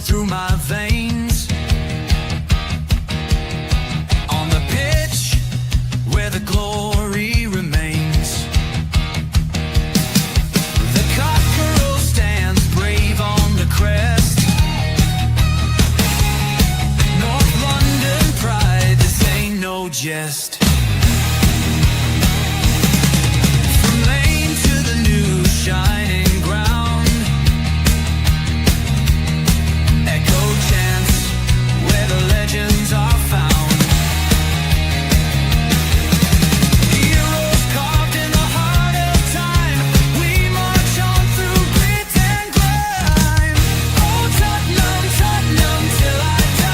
through my veins. On the pitch where the glory remains, the cockerel stands brave on the crest. North London pride, this ain't no jest. From lane to the new shining ground, echo chants where the legends are found. Heroes carved in the heart of time, we march on through grit and grime. Oh Tottenham, Tottenham till I die.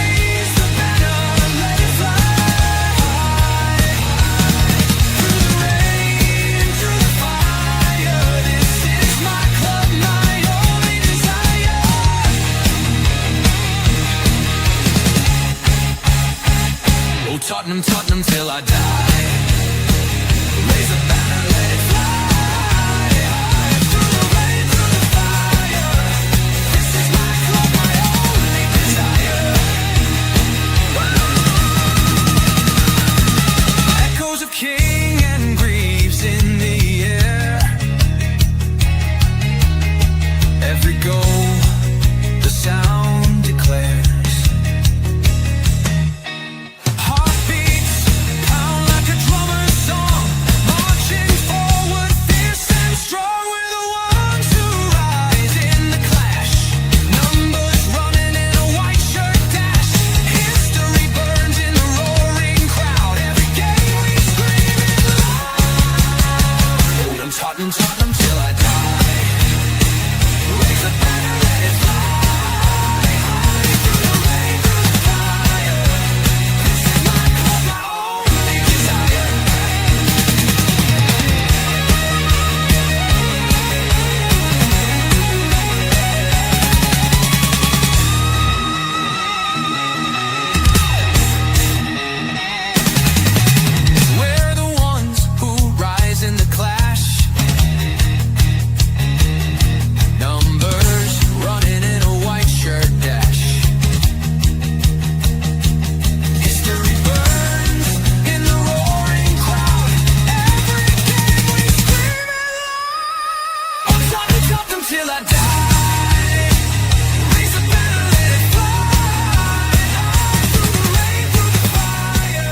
Raise the banner, let it fly high. Through the rain, through the fire, this is my club, my only desire. Oh Tottenham, Tottenham till I die. Raise the banner, let it fly high. Through the rain, through the fire, this is my club, my only desire. Echoes of King and Greaves in the air. Every goal, the sound declares. Heartbeats pound like a drummer's song, marching forward fierce and strong. We're the ones who rise in the clash. Numbers running in a white shirt dash. History burns in the roaring crowd. Every game we scream it loud. I'm Tottenham, Tottenham till I die. Raise the banner, let it fly high. Through the rain, through the fire, this is my club, my only desire. We're the ones who rise in the clash. Numbers running in a white shirt dash. History burns in the roaring crowd. Every game we scream it loud. I'm Tottenham, Tottenham till I die. Raise the banner, let it fly high. Through the rain, through the fire,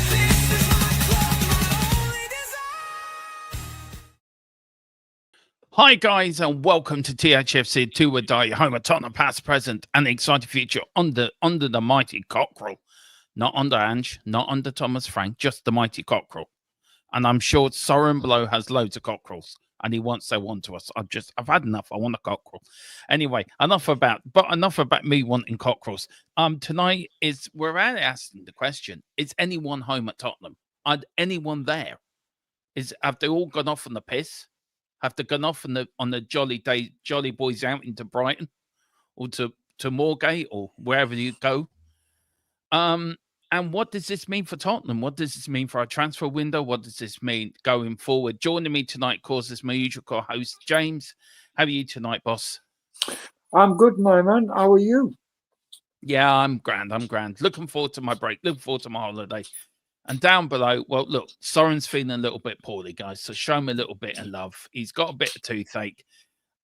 this is my club, my only desire. Hi guys, and welcome to THFC Do or Die, home of Tottenham past, present, and the exciting future under the mighty cockerel. Not under Ange, not under Thomas Frank, just the mighty cockerel. And I'm sure Soren Blow has loads of cockerels, and he wants their one to us. I've had enough. I want a cockerel. Anyway, enough about me wanting cockerels. Tonight we're asking the question: is anyone home at Tottenham? Are anyone there? Have they all gone off on the piss? Have they gone off on the jolly boys out into Brighton or to Moorgate or wherever you go? And what does this mean for Tottenham? What does this mean for our transfer window? What does this mean going forward? Joining me tonight, of course, is my usual co-host, James. How are you tonight, boss? I'm good, my man. How are you? Yeah, I'm grand. Looking forward to my break. Looking forward to my holiday. And down below, well, look, Soren's feeling a little bit poorly, guys. So show him a little bit of love. He's got a bit of toothache.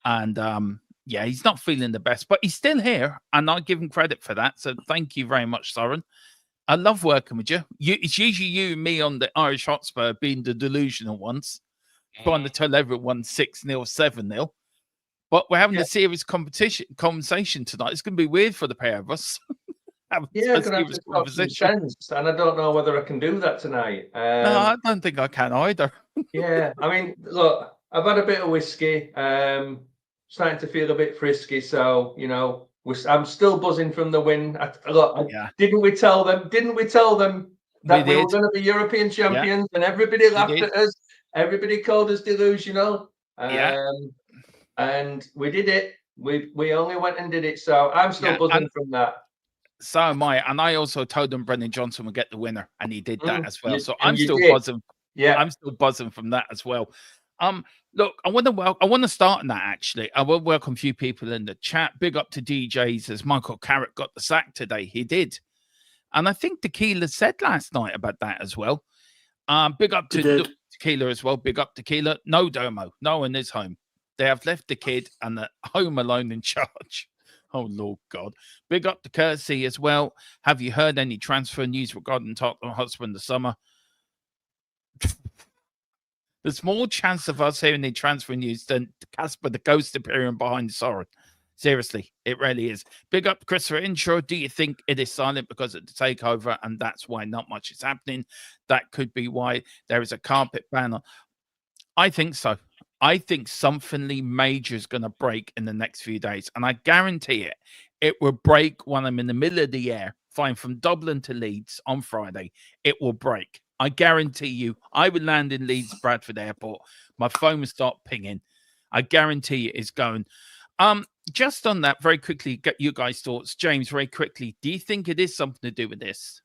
And yeah, he's not feeling the best, but he's still here. And I give him credit for that. So thank you very much, Soren. I love working with you. It's usually you and me on the Irish Hotspur being the delusional ones, trying to tell everyone 6-0, 7-0. But we're having a serious conversation tonight. It's going to be weird for the pair of us. Yeah, I'm going to have to talk some sense, and I don't know whether I can do that tonight. No, I don't think I can either. Yeah, I mean, look, I've had a bit of whiskey, starting to feel a bit frisky, so, you know, I'm still buzzing from the win. Didn't we tell them that we were going to be European champions, and everybody laughed at us, everybody called us delusional, and we did it. We only went and did it, so I'm still buzzing from that. So am I, and I also told them Brendan Johnson would get the winner, and he did that as well. So I'm still buzzing. Yeah, I'm still buzzing from that as well. Look, I want to start on that actually. I will welcome a few people in the chat. Big up to DJs as Michael Carrick got the sack today. He did. And I think Tequila said last night about that as well. Big up to Tequila as well. Big up Tequila. No Domo. No one is home. They have left the kid and the home alone in charge. Oh, Lord God. Big up to Courtesy as well. Have you heard any transfer news regarding Tottenham Hotspur in the summer? There's more chance of us hearing the transfer news than Casper the Ghost appearing behind Soren. Seriously, it really is. Big up Christopher Intro. Do you think it is silent because of the takeover and that's why not much is happening? That could be why there is a carpet ban. I think so. I think something major is going to break in the next few days. And I guarantee it. It will break when I'm in the middle of the air, flying from Dublin to Leeds on Friday. It will break. I guarantee you, I would land in Leeds Bradford Airport. My phone would start pinging. I guarantee it's going. Just on that, very quickly, get you guys' thoughts. James, very quickly, do you think it is something to do with this?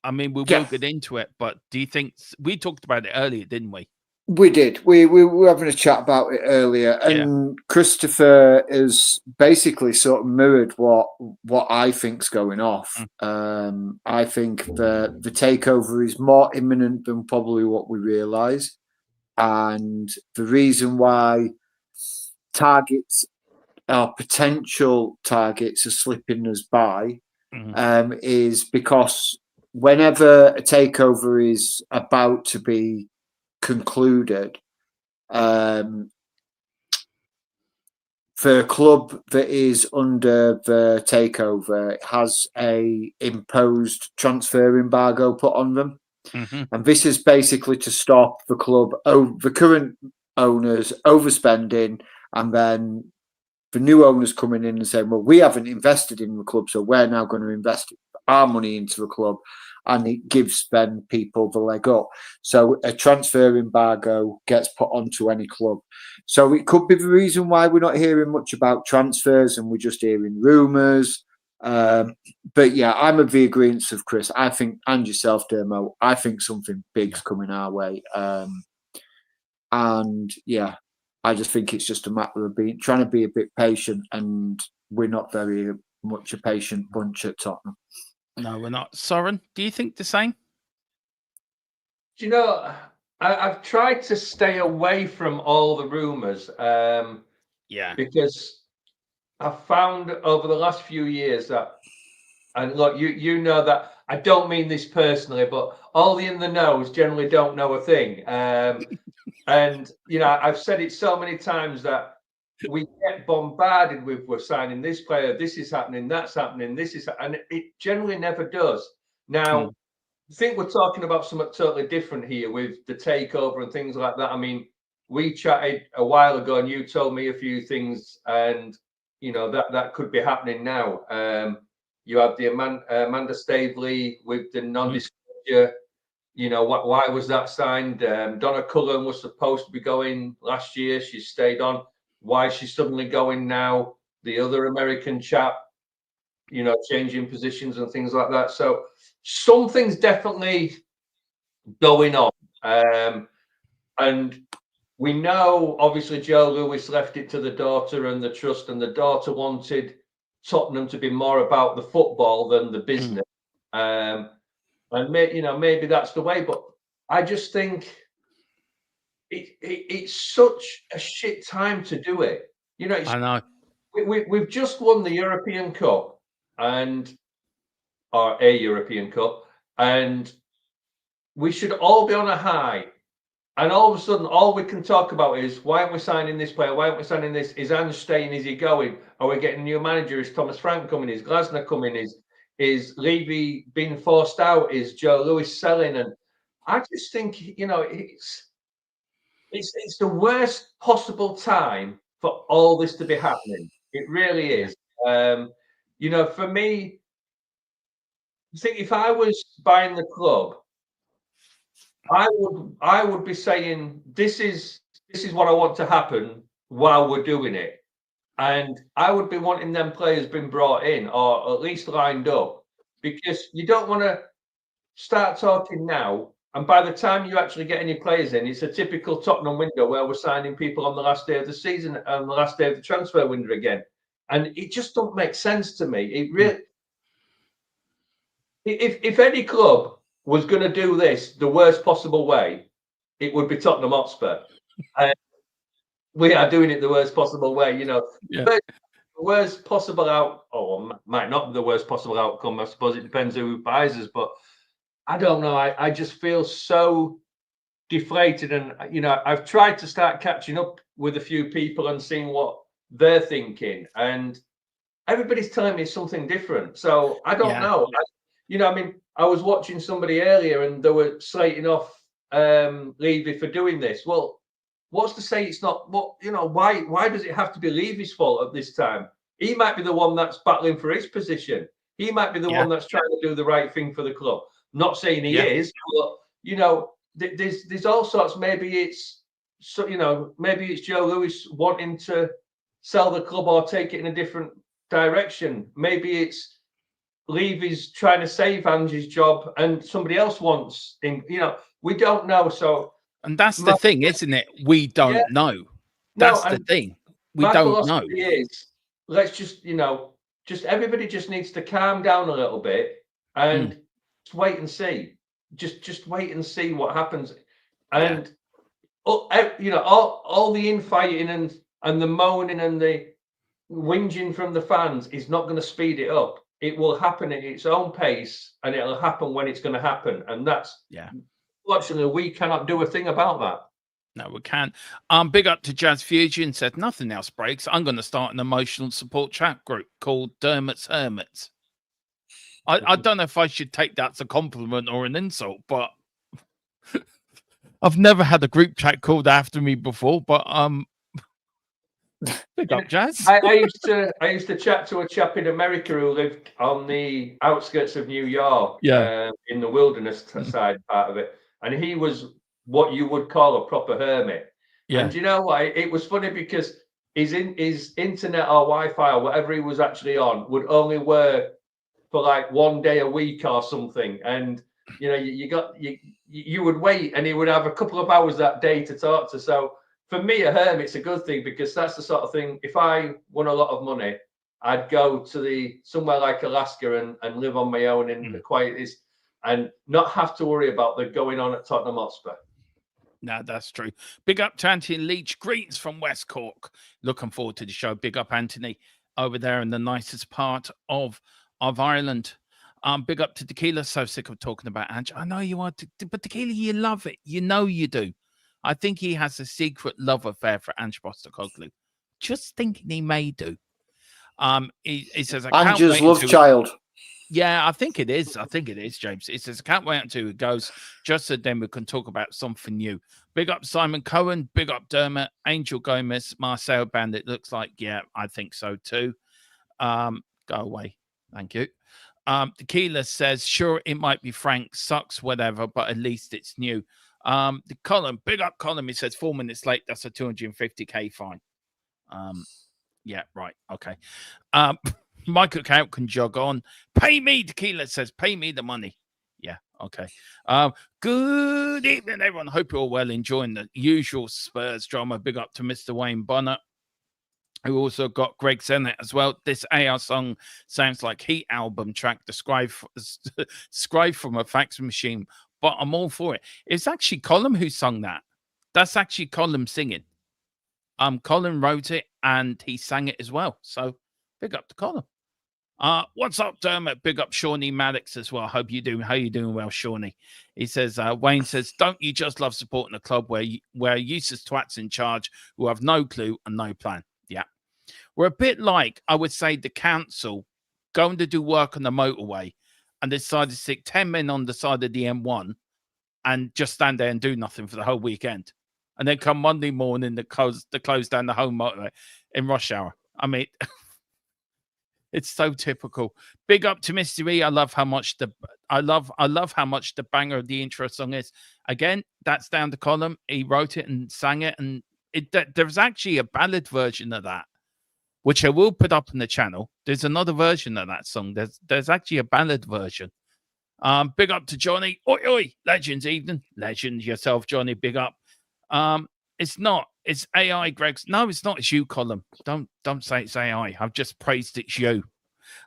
I mean, we will get into it, but do you think we talked about it earlier, didn't we? We did. We were having a chat about it earlier, and Christopher is basically sort of mirrored what I think's going off. I think the takeover is more imminent than probably what we realise, and the reason why targets, our potential targets, are slipping us by is because whenever a takeover is about to be concluded, for a club that is under the takeover, it has a imposed transfer embargo put on them, and this is basically to stop the club, the current owners, overspending, and then the new owners coming in and saying, well, we haven't invested in the club, so we're now going to invest our money into the club. And it gives then people the leg up. So a transfer embargo gets put onto any club. So it could be the reason why we're not hearing much about transfers and we're just hearing rumours. But yeah, I'm of the agreement of Chris. I think, and yourself, Dermo, I think something big's coming our way. And yeah, I just think it's just a matter of trying to be a bit patient, and we're not very much a patient bunch at Tottenham. No, we're not. Soren, do you think the same? Do you know, I've tried to stay away from all the rumours. Because I've found over the last few years that, and look, you know that I don't mean this personally, but all the in the knows generally don't know a thing. And you know, I've said it so many times that we get bombarded with, we're signing this player, this is happening, that's happening, this is, and it generally never does. Now, I think we're talking about something totally different here with the takeover and things like that. I mean, we chatted a while ago and you told me a few things, and you know that could be happening now. You have the Amanda Staveley with the non-disclosure. You know, why was that signed? Donna Cullen was supposed to be going last year. She stayed on. Why is she suddenly going now? The other American chap, you know, changing positions and things like that. So something's definitely going on. And we know, obviously, Joe Lewis left it to the daughter and the trust, and the daughter wanted Tottenham to be more about the football than the business. And you know, maybe that's the way, but I just think it's such a shit time to do it. You know, I know. We've just won the European Cup or a European Cup, and we should all be on a high. And all of a sudden, all we can talk about is, why aren't we signing this player? Why aren't we signing this? Is Ange staying? Is he going? Are we getting a new manager? Is Thomas Frank coming? Is Glasner coming? Is Levy being forced out? Is Joe Lewis selling? And I just think, you know, it's the worst possible time for all this to be happening. It really is. You know, for me, I think if I was buying the club, I would be saying, this is what I want to happen while we're doing it. And I would be wanting them players being brought in, or at least lined up, because you don't want to start talking now And by the time you actually get any players in, it's a typical Tottenham window where we're signing people on the last day of the season and the last day of the transfer window again. And it just don't make sense to me. It really, if any club was going to do this the worst possible way, it would be Tottenham Hotspur. And we are doing it the worst possible way, you know. Yeah. The worst possible might not be the worst possible outcome. I suppose it depends who buys us, but I don't know. I just feel so deflated, and you know, I've tried to start catching up with a few people and seeing what they're thinking, and everybody's telling me something different. So I don't know. I mean, I was watching somebody earlier, and they were slating off Levy for doing this. Well, what's to say it's not? What, you know? Why does it have to be Levy's fault at this time? He might be the one that's battling for his position. He might be the one that's trying to do the right thing for the club. Not saying he is, but you know, there's all sorts. Maybe it's maybe it's Joe Lewis wanting to sell the club or take it in a different direction. Maybe it's Levy's trying to save Angie's job and somebody else wants him. You know, we don't know. So, and that's the thing, isn't it? We don't know. That's the thing. We don't know. Is, let's just, everybody just needs to calm down a little bit and just wait and see. Just wait and see what happens. And all the infighting and the moaning and the whinging from the fans is not going to speed it up. It will happen at its own pace, and it'll happen when it's going to happen. And that's fortunately we cannot do a thing about that. No, we can't. Big up to Jazz Fusion, said nothing else breaks. I'm going to start an emotional support chat group called Dermot's Hermits. I don't know if I should take that as a compliment or an insult, but I've never had a group chat called after me before. But big up, Jazz. I used to chat to a chap in America who lived on the outskirts of New York, in the wilderness side part of it, and he was what you would call a proper hermit. And you know what? It was funny because his internet or Wi-Fi or whatever he was actually on would only work for like 1 day a week or something. And you know, you would wait, and he would have a couple of hours that day to talk to. So for me, a hermit's a good thing, because that's the sort of thing. If I won a lot of money, I'd go to somewhere like Alaska and live on my own in the quietest and not have to worry about the going on at Tottenham Hotspur. No, that's true. Big up to Anthony Leach. Greetings from West Cork. Looking forward to the show. Big up, Anthony, over there in the nicest part of Ireland. Big up to Tequila. So sick of talking about Ange. I know you are, but Tequila, you love it. You know you do. I think he has a secret love affair for Ange Postecoglou. Just thinking he may do. He says, Ange's love child. Yeah, I think it is. I think it is, James. It says, I can't wait until it goes, just so then we can talk about something new. Big up Simon Cohen. Big up Dermot. Angel Gomez. Marcel Bandit looks like, yeah, I think so too. Go away. Thank you. Tequila says, sure, it might be Frank, sucks, whatever, but at least it's new. The Colin, big up Colin. He says 4 minutes late. That's a 250k fine. Yeah, right. Okay. Michael Count can jog on. Pay me, Tequila says, pay me the money. Yeah, okay. Good evening, everyone. Hope you're all well, enjoying the usual Spurs drama. Big up to Mr. Wayne Bonner, who also got Greg Sennett as well. This AR song sounds like Heat album track described from a fax machine, but I'm all for it. It's actually Colin who sung that. That's actually Colin singing. Colin wrote it and he sang it as well. So big up to Colin. What's up, Dermot? Big up Shawnee Maddox as well. Hope you doing. How you doing well, Shawnee? He says, Wayne says, don't you just love supporting a club where useless twats in charge who have no clue and no plan? Yeah. We're a bit like, I would say, the council going to do work on the motorway and decided to stick 10 men on the side of the M1 and just stand there and do nothing for the whole weekend. And then come Monday morning, they close down the whole motorway in rush hour. I mean, it's so typical. Big up to Mr. E. I love how much the banger of the intro song is. Again, that's down to Colin. He wrote it and sang it, and there's actually a ballad version of that, which I will put up on the channel. There's another version of that song. There's actually a ballad version. Big up to Johnny. Oi, oi, Legends evening. Legend yourself, Johnny. Big up. It's not. It's AI, Greg's. No, it's not. It's you, Colin. Don't say it's AI. I've just praised it's you.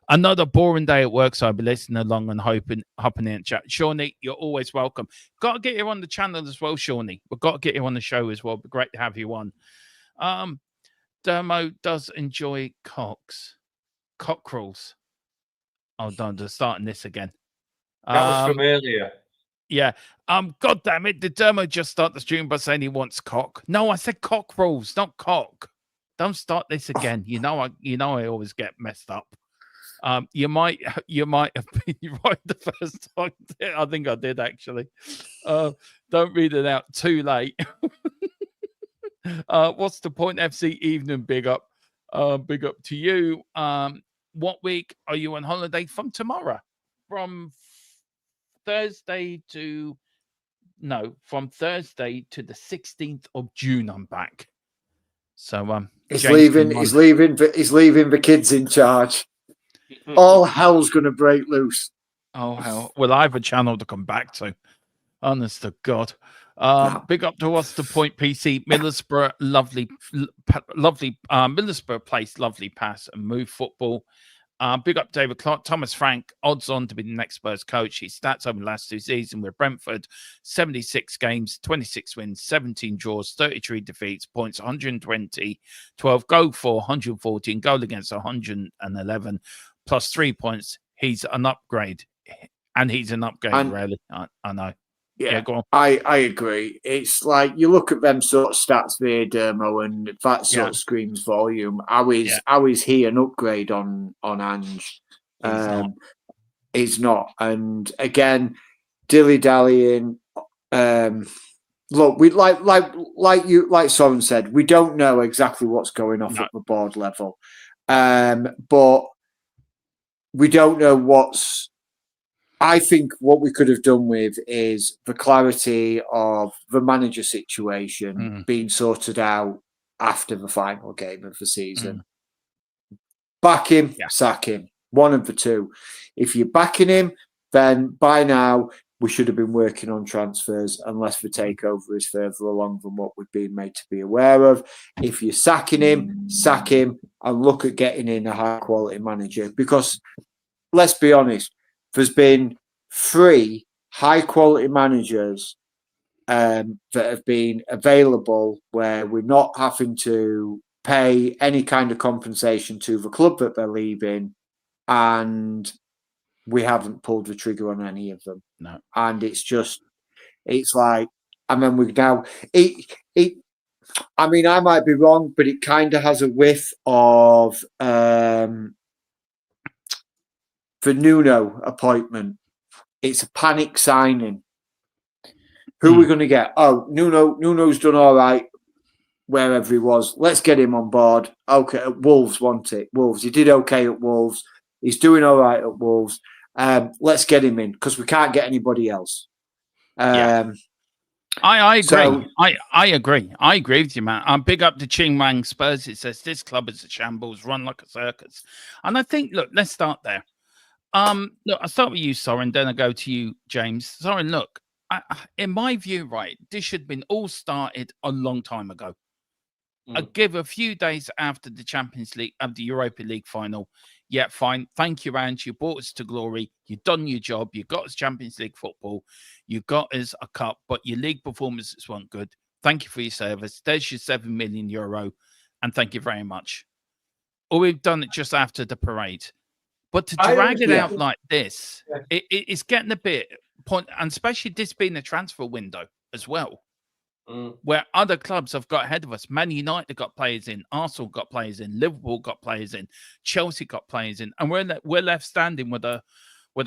Another boring day at work, so I'll be listening along and hopping in chat. Shawnee, you're always welcome. Got to get you on the channel as well, Shawnee. We've got to get you on the show as well. Be great to have you on. Dermo does enjoy cockerels. Oh, don't starting this again. That was from earlier. Yeah. God damn it. Did Dermo just start the stream by saying he wants cock? No, I said cockerels, not cock. Don't start this again. You know I always get messed up. You might have been right the first time. I think I did actually. Don't read it out too late. What's the point, FC evening? Big up to you. What week are you on holiday from tomorrow? From Thursday to the 16th of June. I'm back. So he's leaving the kids in charge. All hell's gonna break loose. Oh hell. Well, I have a channel to come back to. Honest to God. Big up to What's the Point PC. Middlesbrough, lovely Middlesbrough place, lovely pass and move football. Big up David Clark. Thomas Frank, odds on to be the next Spurs coach. His stats over the last 2 seasons with Brentford: 76 games, 26 wins, 17 draws, 33 defeats, points 120, 12 goal for 114, goal against 111, plus 3 points. He's an upgrade, and he's an upgrade, really. I know. Yeah, go on. I agree. It's like you look at them sort of stats there, Dermo, and that sort of screams volume. How is he an upgrade on Ange? He's not. And again, dilly-dallying. Look, we like Soren said, we don't know exactly what's going off at the board level. But we don't know what's. I think what we could have done with is the clarity of the manager situation being sorted out after the final game of the season. Back him, sack him. One of the two. If you're backing him, then by now we should have been working on transfers unless the takeover is further along than what we've been made to be aware of. If you're sacking him, sack him and look at getting in a high-quality manager. Because, let's be honest, there's been 3 high-quality managers that have been available where we're not having to pay any kind of compensation to the club that they're leaving, and we haven't pulled the trigger on any of them. No. And it's like, I mean, we now, I mean, I might be wrong, but it kind of has a whiff of the Nuno appointment. It's a panic signing. Who are we going to get? Oh, Nuno's done all right wherever he was. Let's get him on board. Okay, Wolves want it. Wolves. He did okay at Wolves. He's doing all right at Wolves. Let's get him in because we can't get anybody else. I agree. So, I agree. I agree with you, man. I'm big up to Ching Mang Spurs. It says this club is a shambles, run like a circus. And I think, look, let's start there. Look, I'll start with you, Soren, then I go to you, James. Soren, look, in my view, right, this should have been all started a long time ago. I give a few days after the Champions League, of the Europa League final. Yeah, fine. Thank you, Ange. You brought us to glory. You've done your job. You got us Champions League football. You got us a cup, but your league performances weren't good. Thank you for your service. There's your €7 million, and thank you very much. Or we've done it just after the parade. But to drag it out like this, it's getting a bit point, and especially this being a transfer window as well, where other clubs have got ahead of us. Man United got players in, Arsenal got players in, Liverpool got players in, Chelsea got players in, and we're left standing with our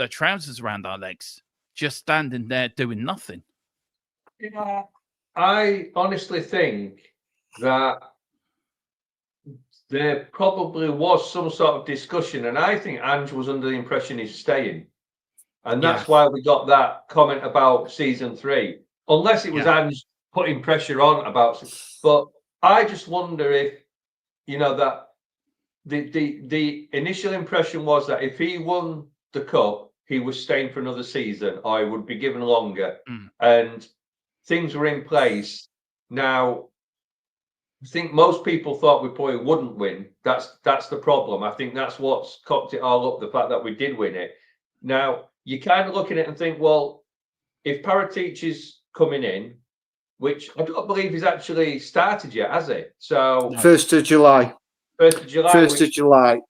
trousers around our legs, just standing there doing nothing. Yeah, I honestly think that there probably was some sort of discussion, and I think Ange was under the impression he's staying, and that's why we got that comment about season 3. Unless it was Ange putting pressure on about, but I just wonder if that the initial impression was that if he won the cup, he was staying for another season or he would be given longer. And things were in place. Now, I think most people thought we probably wouldn't win. That's the problem. I think that's what's cocked it all up, the fact that we did win it. Now, you kind of look at it and think, well, if Paratici is coming in, which I don't believe he's actually started yet, has he? So 1st of July. 1st of July. 1st of July.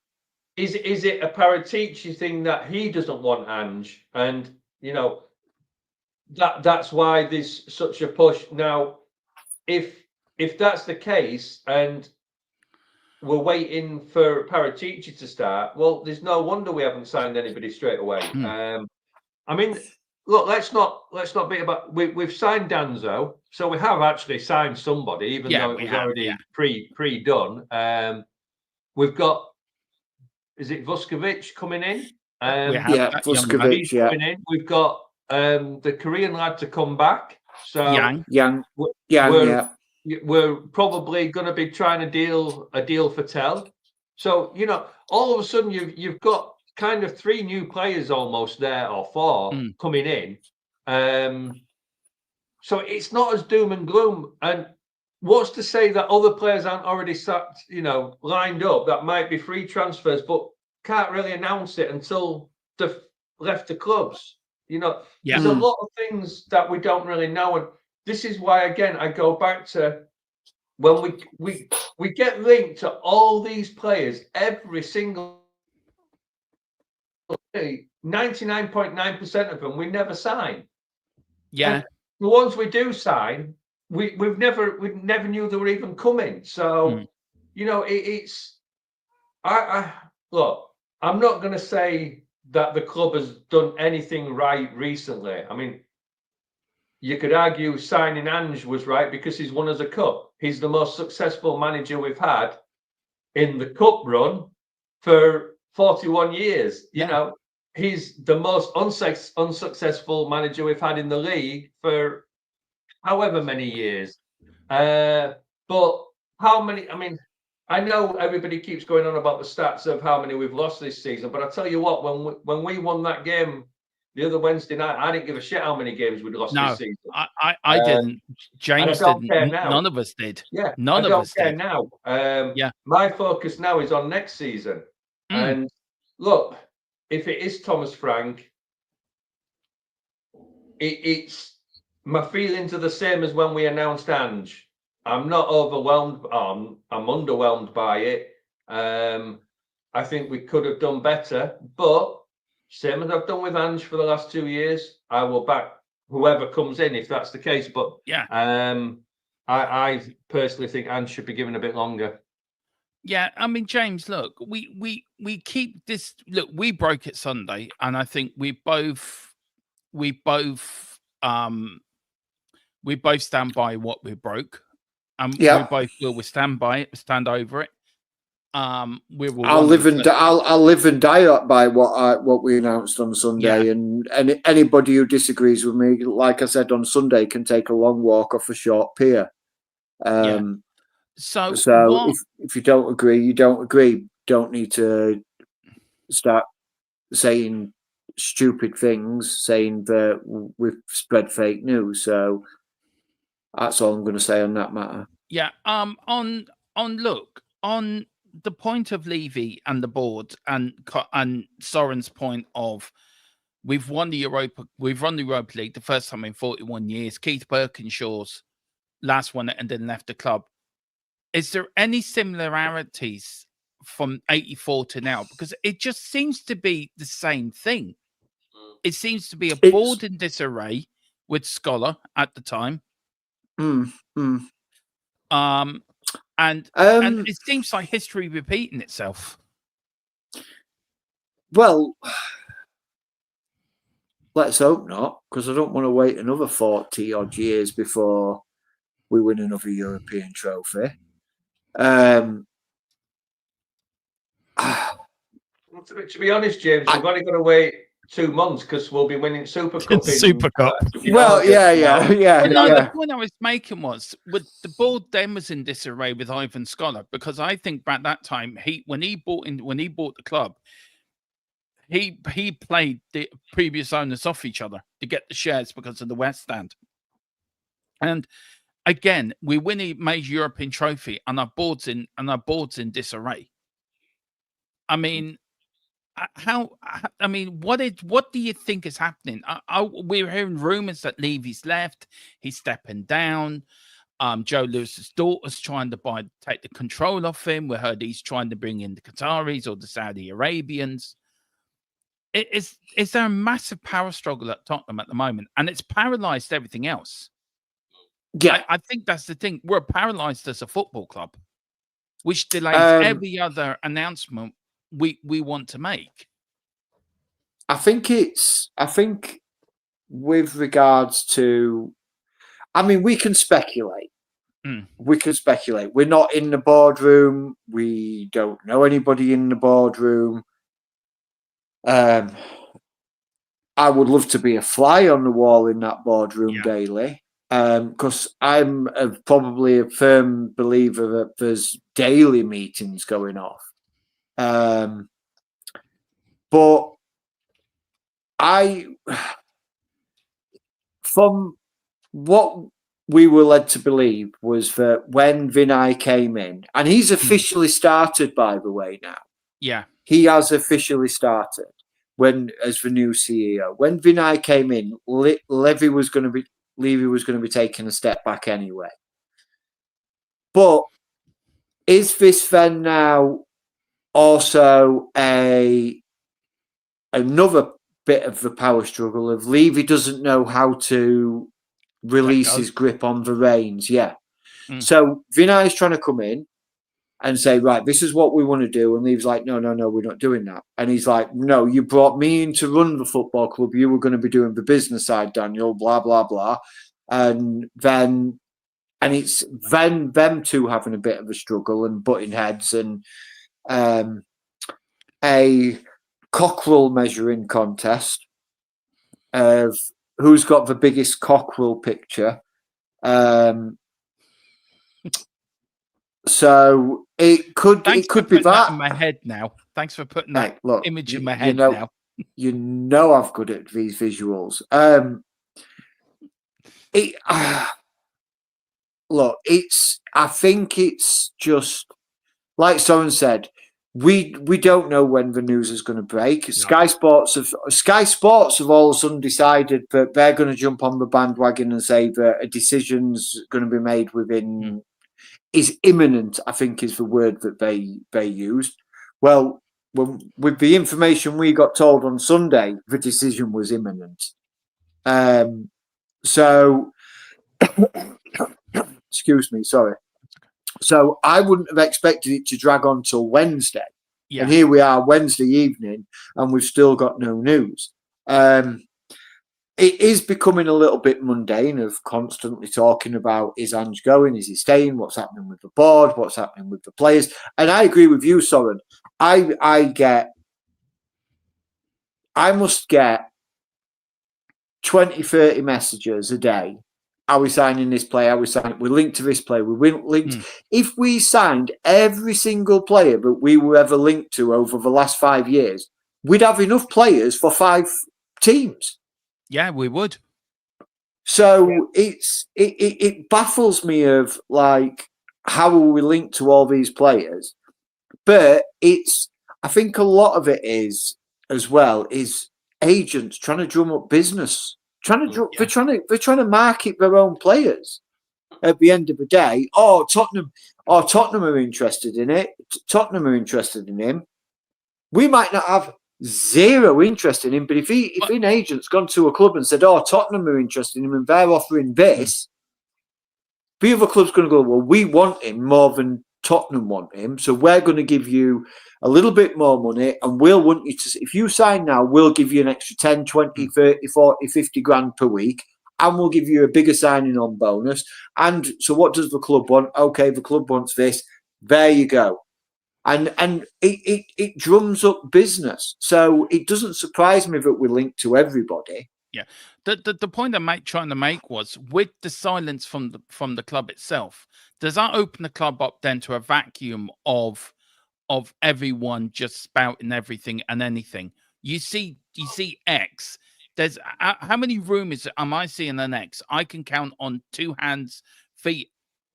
Is it a Paratici thing that he doesn't want Ange? And you know, that's why there's such a push. Now, if that's the case and we're waiting for Paratici to start, well, there's no wonder we haven't signed anybody straight away. I mean, look, let's not beat about. We've signed Danzo, so we have actually signed somebody, even though it was already pre-done. We've got, is it Vuskovic coming in? Vuskovic. Yeah, coming in. We've got the Korean lad to come back. So Yang. We're probably going to be trying to deal a deal for Tell. So you know, all of a sudden you've got kind of 3 new players almost there, or 4 coming in. So it's not as doom and gloom. And what's to say that other players aren't already lined up that might be free transfers, but can't really announce it until they've left the clubs? You know, there's a lot of things that we don't really know. And this is why, again, I go back to when we get linked to all these players, every single 99.9% of them we never sign. And the ones we do sign, we never knew they were even coming. So you know, I look, I'm not going to say that the club has done anything right recently. I mean, you could argue signing Ange was right because he's won us a cup. He's the most successful manager we've had in the cup run for 41 years. You know, he's the most unsuccessful manager we've had in the league for however many years. But how many? I mean, I know everybody keeps going on about the stats of how many we've lost this season, but I tell you what, when we won that game the other Wednesday night, I didn't give a shit how many games we'd lost this season. I didn't. James didn't. None of us did. Yeah, none of us did. Now. My focus now is on next season. And look, if it is Thomas Frank, it's my feelings are the same as when we announced Ange. I'm not overwhelmed. I'm underwhelmed by it. I think we could have done better, but same as I've done with Ange for the last 2 years, I will back whoever comes in if that's the case. But I personally think Ange should be given a bit longer. Yeah, I mean, James, look, we keep this. Look, we broke it Sunday, and I think we both stand by what we broke. We both will stand by it, stand over it. I'll live and die by what we announced on Sunday, and anybody who disagrees with me, like I said on Sunday, can take a long walk off a short pier. So if you don't agree, you don't agree. Don't need to start saying stupid things, saying that we've spread fake news. So that's all I'm going to say on that matter. Yeah. On the point of Levy and the board and Soren's point of we've won the Europa League the first time in 41 years. Keith Birkinshaw's last one and then left the club. Is there any similarities from 84 to now? Because it just seems to be the same thing. It seems to be a board in disarray with Scholar at the time. And it seems like history repeating itself. Well, let's hope not, because I don't want to wait another 40 odd years before we win another European trophy. To be honest, James, we've only got to wait 2 months because we'll be winning Super Cup. Super Cup. Well, The point I was making was the board then was in disarray with Ivan Scholar, because I think at that time when he bought the club, he played the previous owners off each other to get the shares because of the West Stand. And again, we win a major European trophy and our board's in disarray. I mean, what do you think is happening? We're hearing rumors that Levy's left, he's stepping down. Joe Lewis's daughter's trying to take the control off him. We heard he's trying to bring in the Qataris or the Saudi Arabians. Is there a massive power struggle at Tottenham at the moment? And it's paralyzed everything else. Yeah. I think that's the thing. We're paralyzed as a football club, which delays every other announcement we want to make. I think with regards to, I mean, we can speculate. We can speculate. We're not in the boardroom. We don't know anybody in the boardroom. I would love to be a fly on the wall in that boardroom daily, because I'm probably a firm believer that there's daily meetings going off. But from what we were led to believe was that when Vinay came in, and he's officially started, by the way, now. Yeah. He has officially started as the new CEO. When Vinay came in, Levy was going to be taking a step back anyway. But is this then now also another bit of the power struggle of Levy doesn't know how to release his grip on the reins? Yeah. So Vinay is trying to come in and say, right, this is what we want to do. And Levy's like, no, we're not doing that. And he's like, no, you brought me in to run the football club. You were going to be doing the business side, Daniel, blah, blah, blah. And it's then them two having a bit of a struggle and butting heads, and a cockerel measuring contest of who's got the biggest cockerel picture. So it could be that in my head now. Thanks for putting that image in my You head know, now. You know I'm good at these visuals. Look, I think it's just like someone said. We don't know when the news is going to break. No. Sky Sports have all of a sudden decided that they're going to jump on the bandwagon and say that a decision's going to be made within. Is imminent, I think, is the word that they used. Well, with the information we got told on Sunday, the decision was imminent. So, excuse me, sorry. So I wouldn't have expected it to drag on till Wednesday. Yeah. And here we are Wednesday evening and we've still got no news. It is becoming a little bit mundane of constantly talking about, is Ange going? Is he staying? What's happening with the board? What's happening with the players? And I agree with you, Soren. I must get 20, 30 messages a day. Are we signing this player? Are we signing? We're linked to this player. We're linked. If we signed every single player that we were ever linked to over the last 5 years, we'd have enough players for 5 teams. Yeah, we would. So it baffles me of like, how are we linked to all these players? But I think a lot of it is as well is agents trying to drum up business. They're trying to market their own players. At the end of the day, Tottenham are interested in it. Tottenham are interested in him. We might not have zero interest in him, but if an agent's gone to a club and said, Tottenham are interested in him and they're offering this, the other club's going to go, well, we want him more than Tottenham want him, so we're going to give you a little bit more money and we'll want you to, if you sign now, we'll give you an extra 10, 20, 30, 40, 50 grand per week, and we'll give you a bigger signing on bonus. And so what does the club want? Okay, the club wants this. There you go. And it drums up business. So it doesn't surprise me that we're linked to everybody. Yeah. The point I'm trying to make was, with the silence from the club itself, does that open the club up then to a vacuum of everyone just spouting everything and anything? You see X. There's how many rumors am I seeing an X? I can count on 2 hands, feet,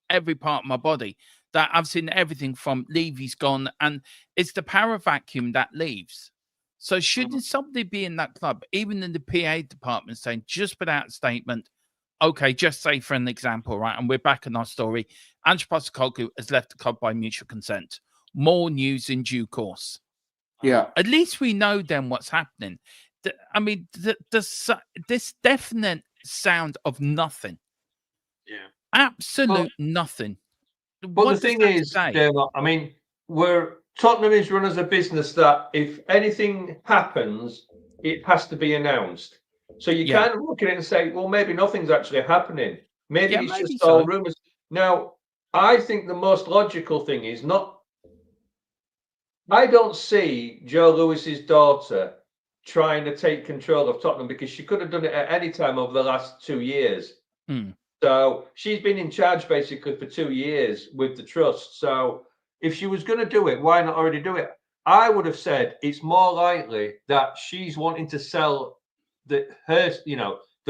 every part of my body that I've seen everything from Levy's gone, and it's the power vacuum that leaves. So shouldn't somebody be in that club, even in the PA department, saying, just put out a statement, okay, just say for an example, right? And we're back in our story. Ange Postecoglou has left the club by mutual consent. More news in due course. Yeah. At least we know then what's happening. I mean, this definite sound of nothing. Yeah. Absolute nothing. But What the thing does that is, say? Dermot, I mean, Tottenham is run as a business that if anything happens, it has to be announced. So you Yeah. kind of look at it and say, well, maybe nothing's actually happening. Maybe Yeah, it's maybe just all so. rumours. Now, I think the most logical thing is not. I don't see Joe Lewis's daughter trying to take control of Tottenham because she could have done it at any time over the last 2 years. So she's been in charge basically for 2 years with the trust. So if she was going to do it, why not already do it? I would have said it's more likely that she's wanting to sell the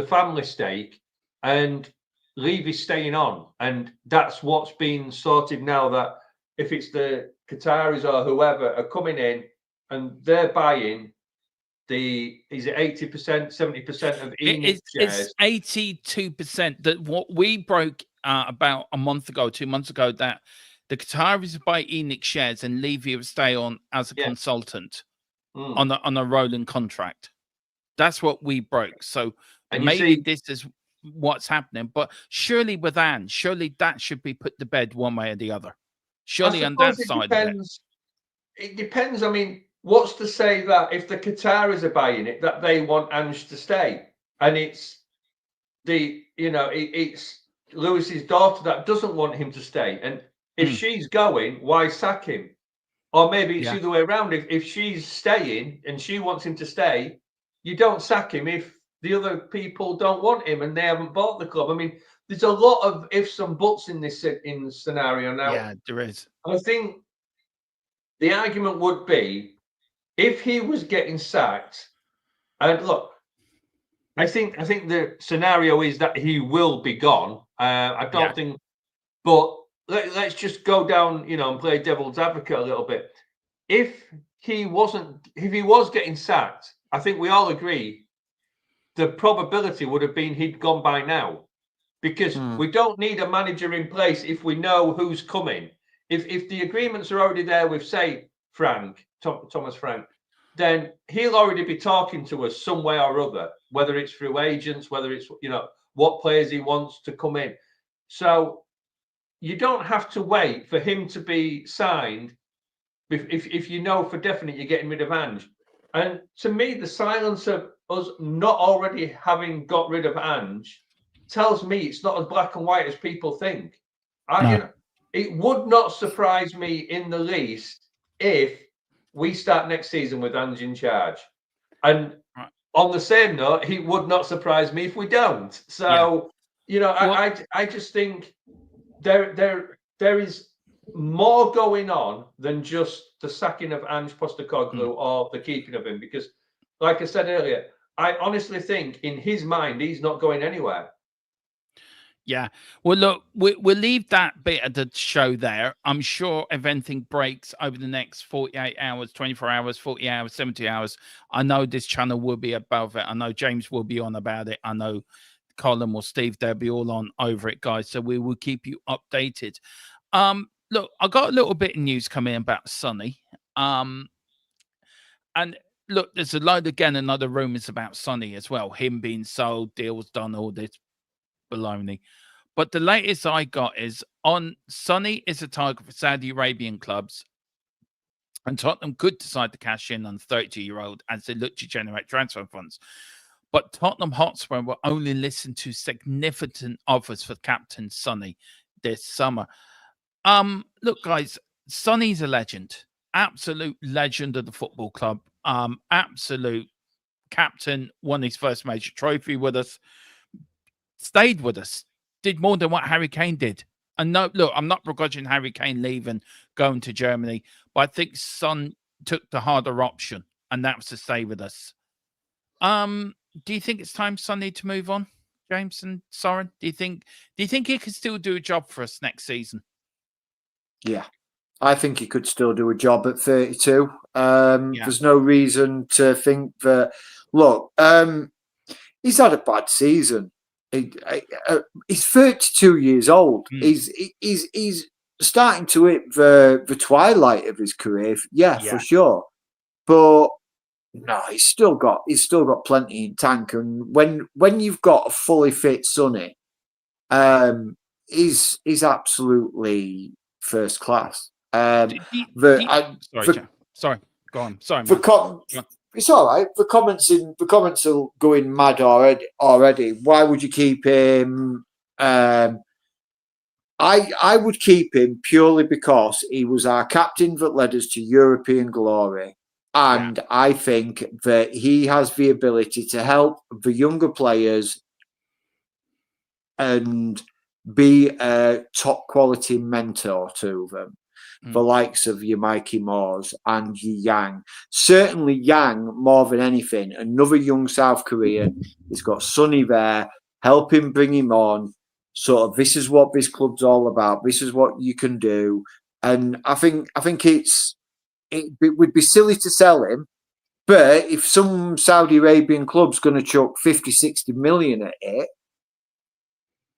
family stake and Levy's staying on, and that's what's been sorted now. That if it's the Qataris or whoever are coming in and they're buying is it 80%, 70% of ENIC shares? It's 82%. That what we broke about a month ago, 2 months ago, that the Qataris buy ENIC shares and Levy will stay on as a consultant on a rolling contract. That's what we broke. So And maybe this is what's happening. But surely with Anne, surely that should be put to bed one way or the other. Surely on that side of it. It depends. I mean, what's to say that if the Qataris are buying it, that they want Ange to stay, and it's it's Lewis's daughter that doesn't want him to stay, and if she's going, why sack him? Or maybe it's the other way around. If she's staying and she wants him to stay, you don't sack him if the other people don't want him and they haven't bought the club. I mean, there's a lot of ifs and buts in this scenario now. Yeah, there is. I think the argument would be if he was getting sacked, and look, I think the scenario is that he will be gone. I don't think, but let's just go down, and play devil's advocate a little bit. If he was getting sacked, I think we all agree the probability would have been he'd gone by now, because we don't need a manager in place if we know who's coming. If the agreements are already there with, say, Thomas Frank, then he'll already be talking to us some way or other, whether it's through agents, whether it's what players he wants to come in. So you don't have to wait for him to be signed if you know for definite you're getting rid of Ange. And to me, the silence of us not already having got rid of Ange tells me it's not as black and white as people think. It would not surprise me in the least if we start next season with Ange in charge. And on the same note, it would not surprise me if we don't. So, I just think there is more going on than just the sacking of Ange Postecoglou or the keeping of him. Because, like I said earlier, I honestly think in his mind, he's not going anywhere. Yeah. Well, look, we'll leave that bit of the show there. I'm sure if anything breaks over the next 48 hours, 24 hours, 40 hours, 70 hours, I know this channel will be above it. I know James will be on about it. I know Colin or Steve, they'll be all on over it, guys. So we will keep you updated. Look, I got a little bit of news coming about Sonny. And look, there's a load again, another rumors about Sonny as well. Him being sold, deals done, all this baloney. But the latest I got is on Sonny is a target for Saudi Arabian clubs, and Tottenham could decide to cash in on the 32-year-old as they look to generate transfer funds. But Tottenham Hotspur will only listen to significant offers for captain Sonny this summer. Look, guys, Sonny's a legend, absolute legend of the football club, absolute captain, won his first major trophy with us, stayed with us, did more than what Harry Kane did. And no, look, I'm not begrudging Harry Kane leaving, going to Germany, but I think Son took the harder option. and that was to stay with us. Do you think it's time Sonny to move on, James and Soren? Do you think he could still do a job for us next season? Yeah, I think he could still do a job at 32. There's no reason to think that. Look, he's had a bad season. He's 32 years old. He's starting to hit the twilight of his career. Yeah, for sure. But no, he's still got plenty in tank. And when you've got a fully fit Sonny, he's absolutely first class. Sorry, go on. Sorry, it's all right. The comments are going mad already. Why would you keep him? I would keep him purely because he was our captain that led us to European glory. And I think that he has the ability to help the younger players and be a top quality mentor to them. The likes of your Mikey Moores and your Yang. Certainly Yang, more than anything, another young South Korean. He's got Sonny there, help him bring him on. Sort of, this is what this club's all about. This is what you can do. And I think it would be silly to sell him. But if some Saudi Arabian club's going to chuck 50, 60 million at it,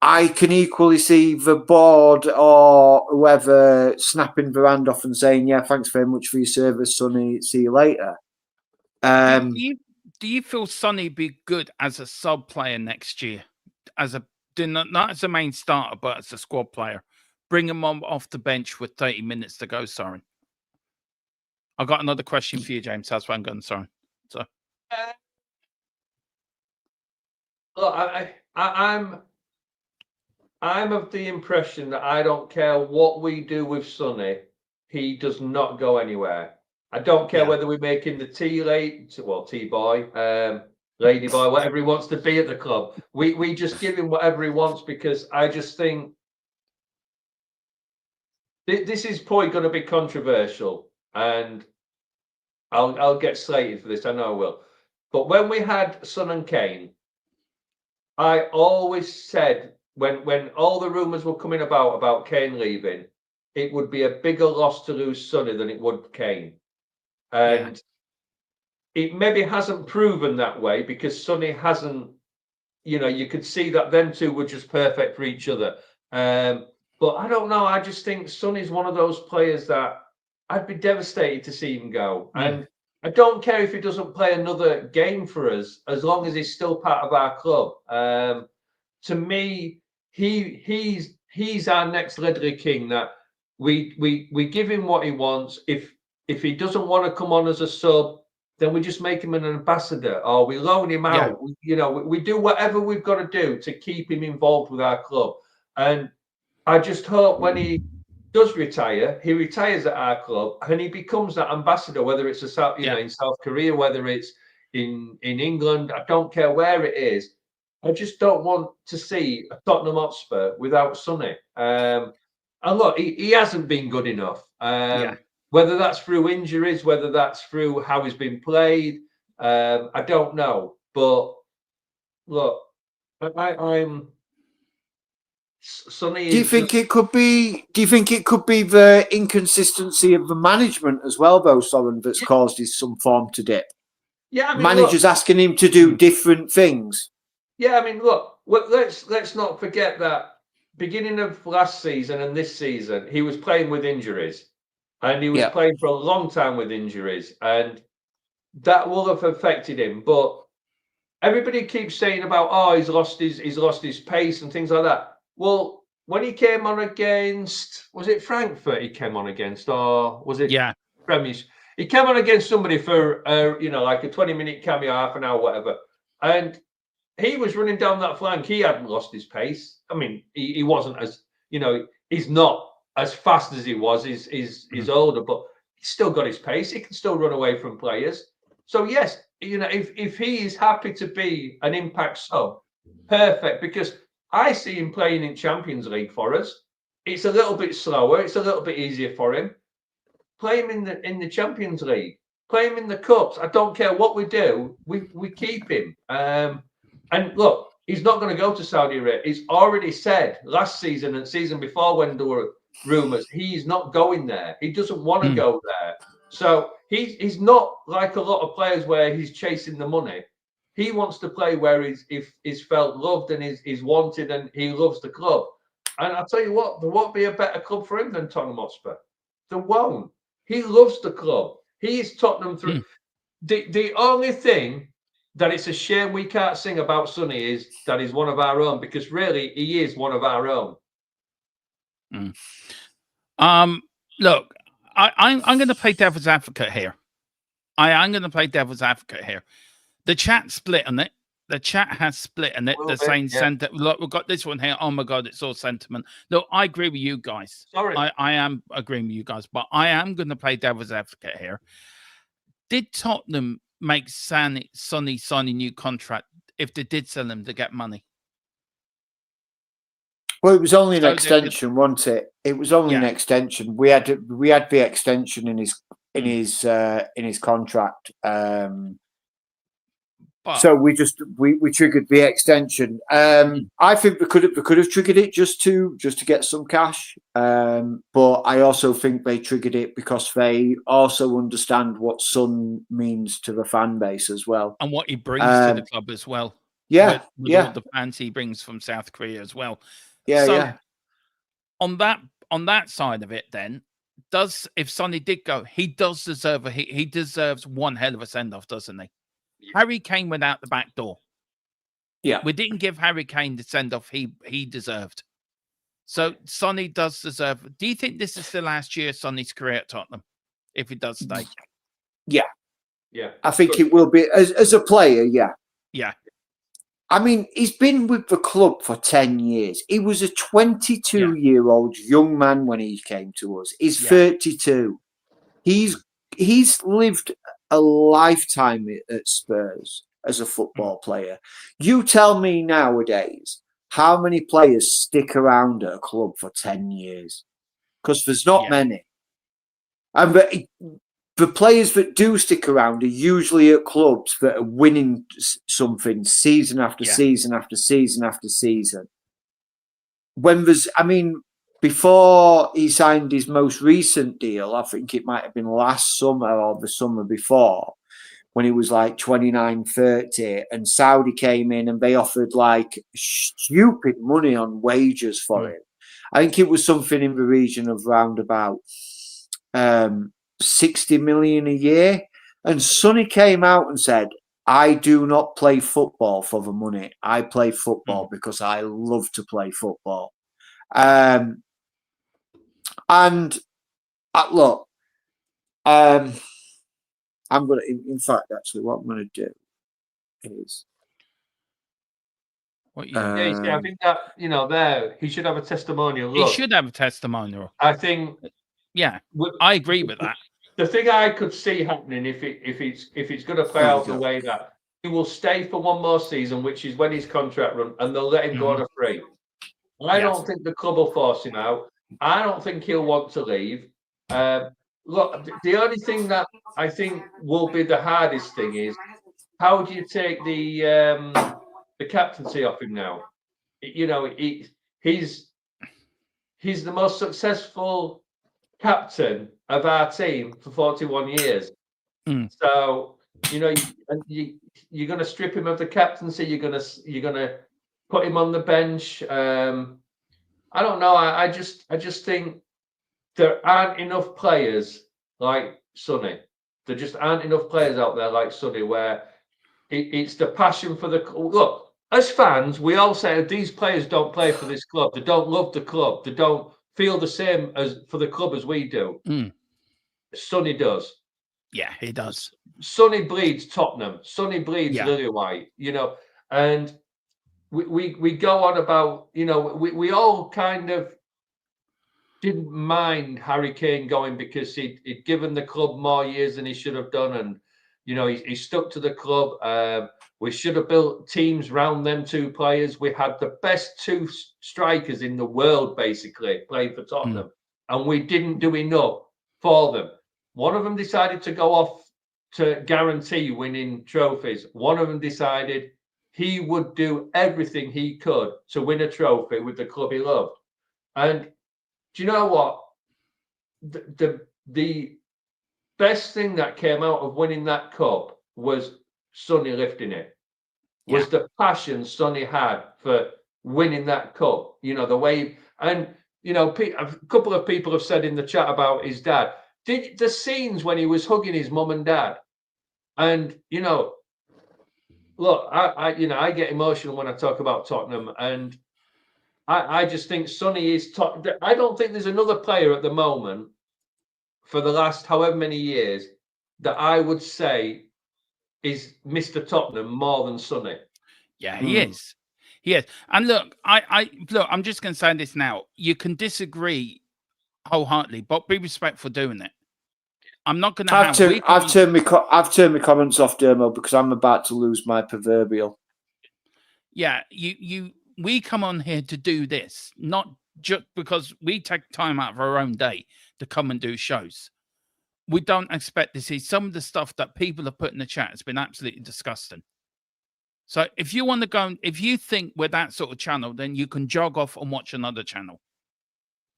I can equally see the board or whoever snapping the hand off and saying, yeah, thanks very much for your service, Sonny. See you later. Do you feel Sonny be good as a sub player next year? Not as a main starter, but as a squad player. Bring him on off the bench with 30 minutes to go, Soren. I've got another question for you, James. That's why I'm going, Soren. So, look, I'm of the impression that I don't care what we do with Sonny, he does not go anywhere. I don't care whether we make him the T-boy, lady boy, whatever he wants to be at the club. We just give him whatever he wants, because I just think this is probably going to be controversial, and I'll get slated for this. I know I will. But when we had Son and Kane, I always said, when all the rumours were coming about Kane leaving, it would be a bigger loss to lose Sonny than it would Kane. And it maybe hasn't proven that way, because Sonny hasn't, you could see that them two were just perfect for each other. But I don't know. I just think Sonny's one of those players that I'd be devastated to see him go. And I don't care if he doesn't play another game for us, as long as he's still part of our club. To me, he's our next Ledley King, that we give him what he wants. If he doesn't want to come on as a sub, then we just make him an ambassador, or we loan him out. We do whatever we've got to do to keep him involved with our club. And I just hope when he does retire, he retires at our club and he becomes that ambassador, whether it's in South Korea, whether it's in England. I don't care where it is. I just don't want to see a Tottenham Hotspur without Sonny. And look, he hasn't been good enough. Whether that's through injuries, whether that's through how he's been played, I don't know. But look, I'm Sonny. Do you think it could be the inconsistency of the management as well, though, Soren, that's caused some form to dip? Yeah, I mean, managers asking him to do different things. Yeah, I mean, look, let's not forget that beginning of last season and this season, he was playing with injuries, and he was playing for a long time with injuries, and that will have affected him. But everybody keeps saying about, he's lost his pace and things like that. Well, when he came on against, was it Frankfurt he came on against, or was it Premiers? He came on against somebody for like a 20-minute cameo, half an hour, whatever, and he was running down that flank. He hadn't lost his pace. I mean, he wasn't as, he's not as fast as he was. He's older, but he's still got his pace. He can still run away from players. So yes, if he is happy to be an impact sub, perfect, because I see him playing in Champions League for us. It's a little bit slower. It's a little bit easier for him. Play him in the Champions League. Play him in the cups. I don't care what we do. We keep him. And look, he's not going to go to Saudi Arabia. He's already said last season and season before when there were rumours, he's not going there. He doesn't want to go there. So he's not like a lot of players where he's chasing the money. He wants to play where he's felt loved and is wanted, and he loves the club. And I'll tell you what, there won't be a better club for him than Tottenham Hotspur. There won't. He loves the club. He is Tottenham through. The only thing that it's a shame we can't sing about Sonny is that he's one of our own, because really he is one of our own. Look, I'm going to play devil's advocate here. I'm going to play devil's advocate here. The chat split on it. The chat has split on it. They're saying sentiment. Look, we've got this one here. Oh my God, it's all sentiment. Look, I agree with you guys. Sorry. I am agreeing with you guys, but I am going to play devil's advocate here. Did Tottenham make Sonny sign a new contract if they did sell him to get money? Well, it was only an extension, wasn't it? It was only an extension. We had the extension in his contract. So we triggered the extension. I think we could have triggered it just to get some cash. But I also think they triggered it because they also understand what Son means to the fan base as well, and what he brings to the club as well. Yeah, with all the fans he brings from South Korea as well. On that side of it, then, if Sonny did go, he does deserve he deserves one hell of a send off, doesn't he? Harry Kane went out the back door. Yeah, we didn't give Harry Kane the send off he deserved. So Sonny does deserve. Do you think this is the last year of Sonny's career at Tottenham if he does stay? Yeah. I think it will be as a player. Yeah. I mean, he's been with the club for 10 years. He was a 22-year-old young man when he came to us. He's 32. He's lived a lifetime at Spurs as a football player. You tell me nowadays how many players stick around at a club for 10 years? Because there's not many. And the players that do stick around are usually at clubs that are winning something season after season after season after season. Before he signed his most recent deal, I think it might have been last summer or the summer before, when he was like 29, 30, and Saudi came in and they offered like stupid money on wages for him. I think it was something in the region of round about 60 million a year. And Sonny came out and said, I do not play football for the money. I play football because I love to play football. Look, I'm going to, in fact, actually, what I'm going to do is. I think that, there, he should have a testimonial. Look, he should have a testimonial. I think. Yeah, I agree with that. The thing I could see happening if it's going to play out the way that he will stay for one more season, which is when his contract runs, and they'll let him go on a free. I don't think the club will force him out. I don't think he'll want to leave. Look, the only thing that I think will be the hardest thing is how do you take the captaincy off him now? He's the most successful captain of our team for 41 years. So you're going to strip him of the captaincy. You're going to put him on the bench. I don't know. I just think there aren't enough players like Sonny. There just aren't enough players out there like Sonny where it's the passion for the look. As fans, we all say these players don't play for this club. They don't love the club. They don't feel the same as for the club as we do. Sonny does. Yeah, he does. Sonny bleeds Tottenham. Sonny bleeds Lily White. And we go on about we all kind of didn't mind Harry Kane going because he'd given the club more years than he should have done, and he stuck to the club. We should have built teams around them two players. We had the best two strikers in the world basically playing for Tottenham, and we didn't do enough for them. One of them decided to go off to guarantee winning trophies. One of them decided he would do everything he could to win a trophy with the club he loved. And do you know what? The best thing that came out of winning that cup was Sonny lifting it. Was the passion Sonny had for winning that cup. You know, the way, and you know, a couple of people have said in the chat about his dad. Did the scenes when he was hugging his mum and dad, and you know, look, I get emotional when I talk about Tottenham, and I just think Sonny is top. I don't think there's another player at the moment for the last however many years that I would say is Mr. Tottenham more than Sonny. Yeah, he is. He is. And look, look, I'm just going to say this now. You can disagree wholeheartedly, but be respectful doing it. I'm not going to have. I've turned my comments off, Dermo, because I'm about to lose my proverbial. Yeah, we come on here to do this, not just because we take time out of our own day to come and do shows. We don't expect to see some of the stuff that people have put in the chat has been absolutely disgusting. So if you want to go, if you think we're that sort of channel, then you can jog off and watch another channel.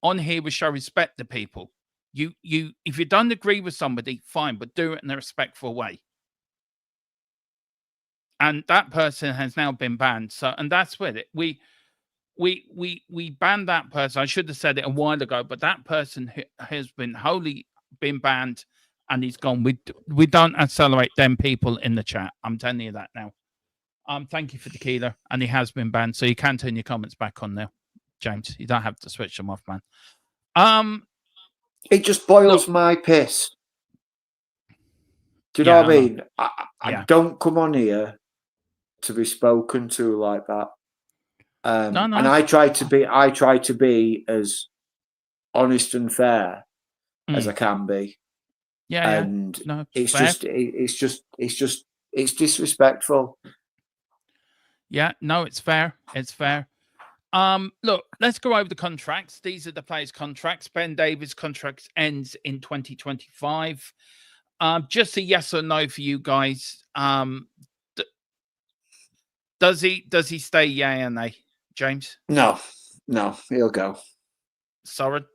On here, we show respect to people. If you don't agree with somebody, fine, but do it in a respectful way. And that person has now been banned. So, and that's with it. We banned that person. I should have said it a while ago, but that person has been wholly been banned, and he's gone. We don't accelerate them people in the chat. I'm telling you that now. Thank you for Tequila, and he has been banned, so you can turn your comments back on now, James. You don't have to switch them off, man. It just boils my piss. Do you know what I mean? I don't come on here to be spoken to like that. No. And I try to be as honest and fair as I can be. Yeah. And no, it's disrespectful. Yeah, no, it's fair. It's fair. Look, let's go over the contracts. These are the players' contracts. Ben Davies' contract ends in 2025. Just a yes or no for you guys. Does he stay? Yeah or nay, James? No, he'll go. Sorry.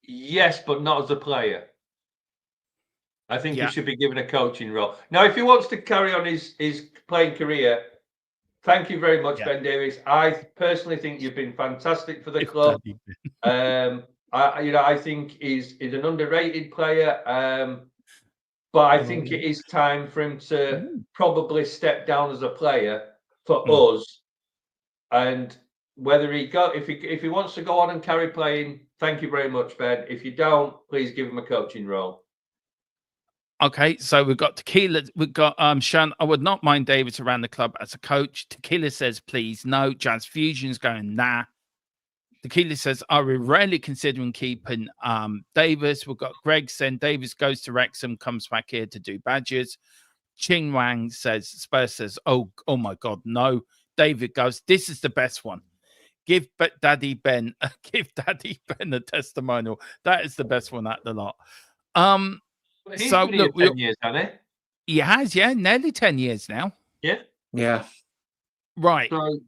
Yes, but not as a player. I think he should be given a coaching role. Now, if he wants to carry on his playing career, thank you very much, Ben Davies. I personally think you've been fantastic for the club. I think he's an underrated player. But I think it is time for him to probably step down as a player for us. And whether if he wants to go on and carry playing, thank you very much, Ben. If you don't, please give him a coaching role. Okay, so we've got Tequila. We've got Sean. I would not mind Davis around the club as a coach. Tequila says, please, no. Jazz Fusion's going, nah. Tequila says, are we rarely considering keeping Davis? We've got Greg saying Davis goes to Wrexham, comes back here to do badges. Ching Wang says, Spurs says, oh my God, no. David goes, this is the best one. Give Daddy Ben a testimonial. That is the best one at the lot. He's been here 10 years, hasn't he? He has, yeah, nearly 10 years now. Yeah. Right. So,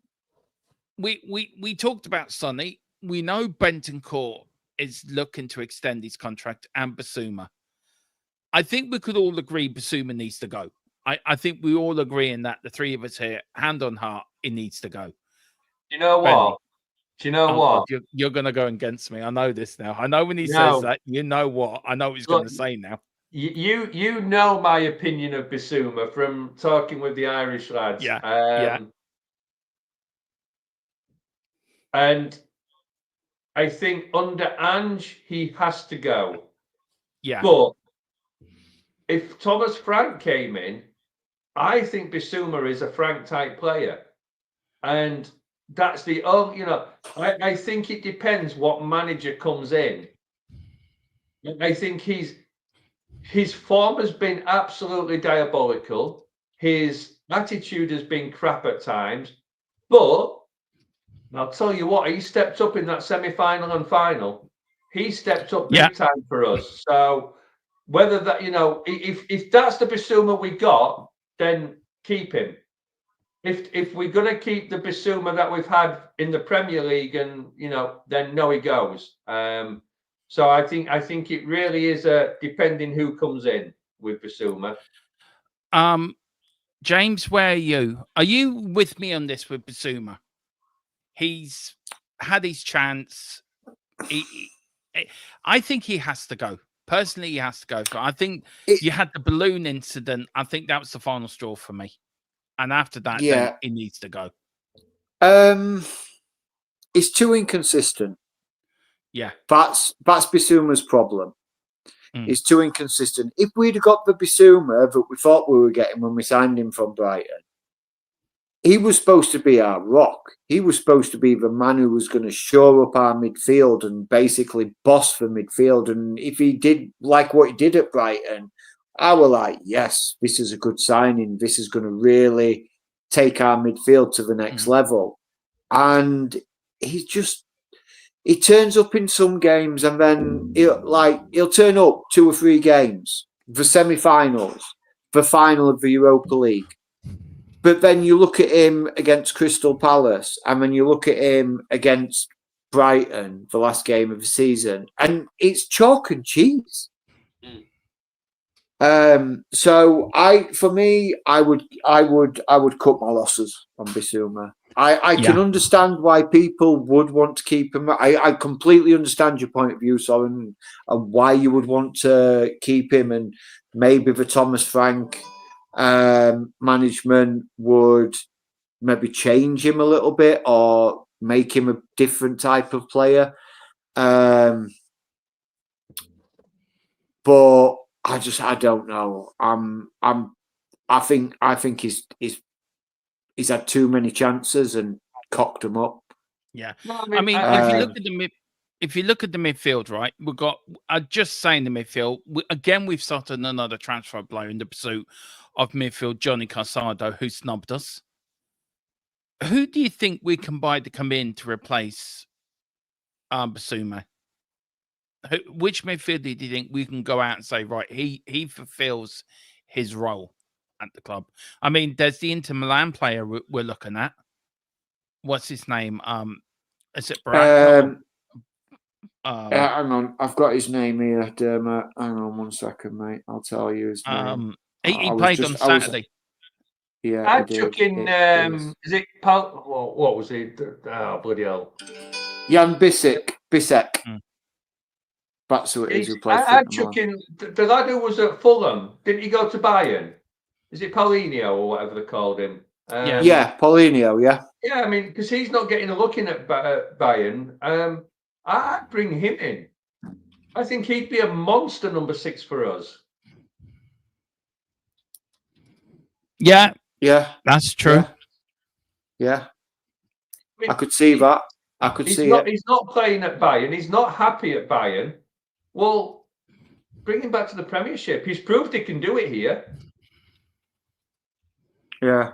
we talked about Sonny. We know Bentancur is looking to extend his contract, and Basuma. I think we could all agree Basuma needs to go. I think we all agree in that, the three of us here, hand on heart, it needs to go. You know what? Do you know what? God, you're going to go against me. I know this now. I know when he says that, you know what? I know what he's going to say now. You know my opinion of Basuma from talking with the Irish lads. And I think under Ange, he has to go. Yeah. But if Thomas Frank came in, I think Basuma is a Frank type player. And that's the only, I think it depends what manager comes in. I think his form has been absolutely diabolical. His attitude has been crap at times. But I'll tell you what, he stepped up in that semi-final and final. he stepped up big time for us. So whether that, if that's the Bissouma we got, then keep him. If we're going to keep the Bissouma that we've had in the Premier League, and then no, he goes. So I think it really is depending who comes in with Bissouma. James, where are you? Are you with me on this with Bissouma? He's had his chance. I think he has to go. Personally, he has to go. I think you had the balloon incident. I think that was the final straw for me. And after that, then he needs to go. It's too inconsistent. Yeah. That's Bissouma's problem. It's too inconsistent. If we'd have got the Bissouma that we thought we were getting when we signed him from Brighton, he was supposed to be our rock. He was supposed to be the man who was going to shore up our midfield and basically boss for midfield. And if he did like what he did at Brighton, I was like, yes, this is a good signing. This is going to really take our midfield to the next level. And he turns up in some games, and then he'll turn up 2 or 3 games, the semi-finals, the final of the Europa League. But then you look at him against Crystal Palace, and then you look at him against Brighton, the last game of the season, and it's chalk and cheese. So for me, I would cut my losses on Bissouma. I can understand why people would want to keep him. I completely understand your point of view, Soren, and why you would want to keep him, and maybe the Thomas Frank management would maybe change him a little bit or make him a different type of player. But I don't know. I think he's had too many chances and cocked them up. Yeah, I mean, if you look at the midfield, right? We've got. I just saying the midfield again. We've started another transfer blow in the pursuit of midfield Johnny Casado, who snubbed us. Who do you think we can buy to come in to replace Bissouma? Which midfielder do you think we can go out and say, right, he fulfills his role at the club? I mean, there's the Inter Milan player we're looking at. What's his name? Is it Brad? Hang on, I've got his name here, Dermot. Hang on 1 second, mate. I'll tell you his name. He played on Saturday. Yeah, I'd chuck in. Is it Paul? What was he? Oh, bloody hell! Jan Bissek. That's who it is who plays. I'd chuck in the lad who was at Fulham. Didn't he go to Bayern? Is it Paulinho or whatever they called him? Yeah, Paulinho. Yeah. Yeah, I mean, because he's not getting a look in at Bayern. I'd bring him in. I think he'd be a monster number 6 for us. Yeah, that's true. Yeah. I could see that. I could see it. He's not playing at Bayern. He's not happy at Bayern. Well, bring him back to the Premiership. He's proved he can do it here. Yeah.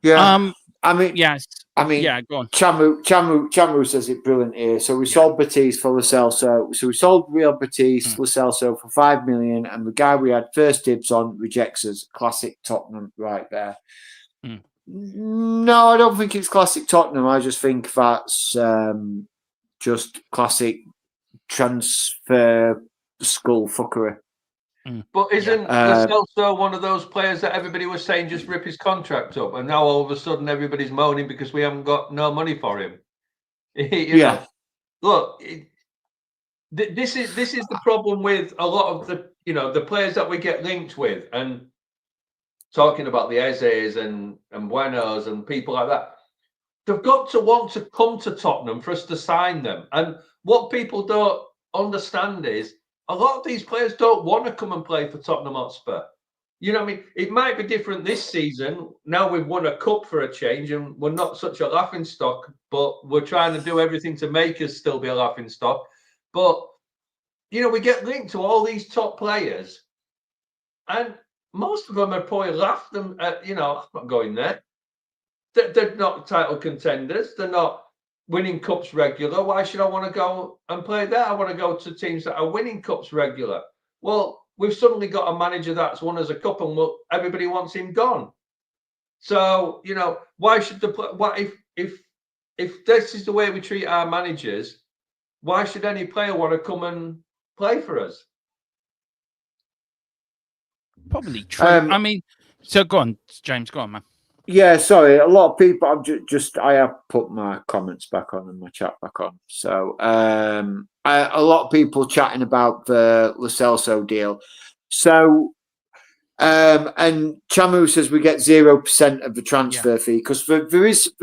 Yeah. I mean, yes. Yeah, go on. Chamu says it brilliant here. So we sold Batiste for Lo Celso. So we sold Real Batiste, Lo Celso for 5 million, and the guy we had first dibs on rejects us. Classic Tottenham right there. No, I don't think it's classic Tottenham. I just think that's just classic transfer skull fuckery. But isn't Lo Celso one of those players that everybody was saying just rip his contract up, and now all of a sudden everybody's moaning because we haven't got no money for him? You know, look, this is the problem with a lot of the players that we get linked with, and talking about the Ezes and Buenos and people like that. They've got to want to come to Tottenham for us to sign them. And what people don't understand is a lot of these players don't want to come and play for Tottenham Hotspur. You know what I mean? It might be different this season. Now we've won a cup for a change and we're not such a laughingstock, but we're trying to do everything to make us still be a laughingstock. But, we get linked to all these top players, and most of them are probably laughed them at, I'm not going there. They're not title contenders. They're not winning cups regular. Why should I want to go and play there? I want to go to teams that are winning cups regular. Well, we've suddenly got a manager that's won us a cup, and everybody wants him gone. So, you know, why should what if this is the way we treat our managers? Why should any player want to come and play for us? Probably true. I mean, so go on, James. Go on, man. Yeah, sorry. A lot of people. I have put my comments back on and my chat back on. So, a lot of people chatting about the Lo Celso deal. So, and Chamu says we get 0% of the transfer fee because there is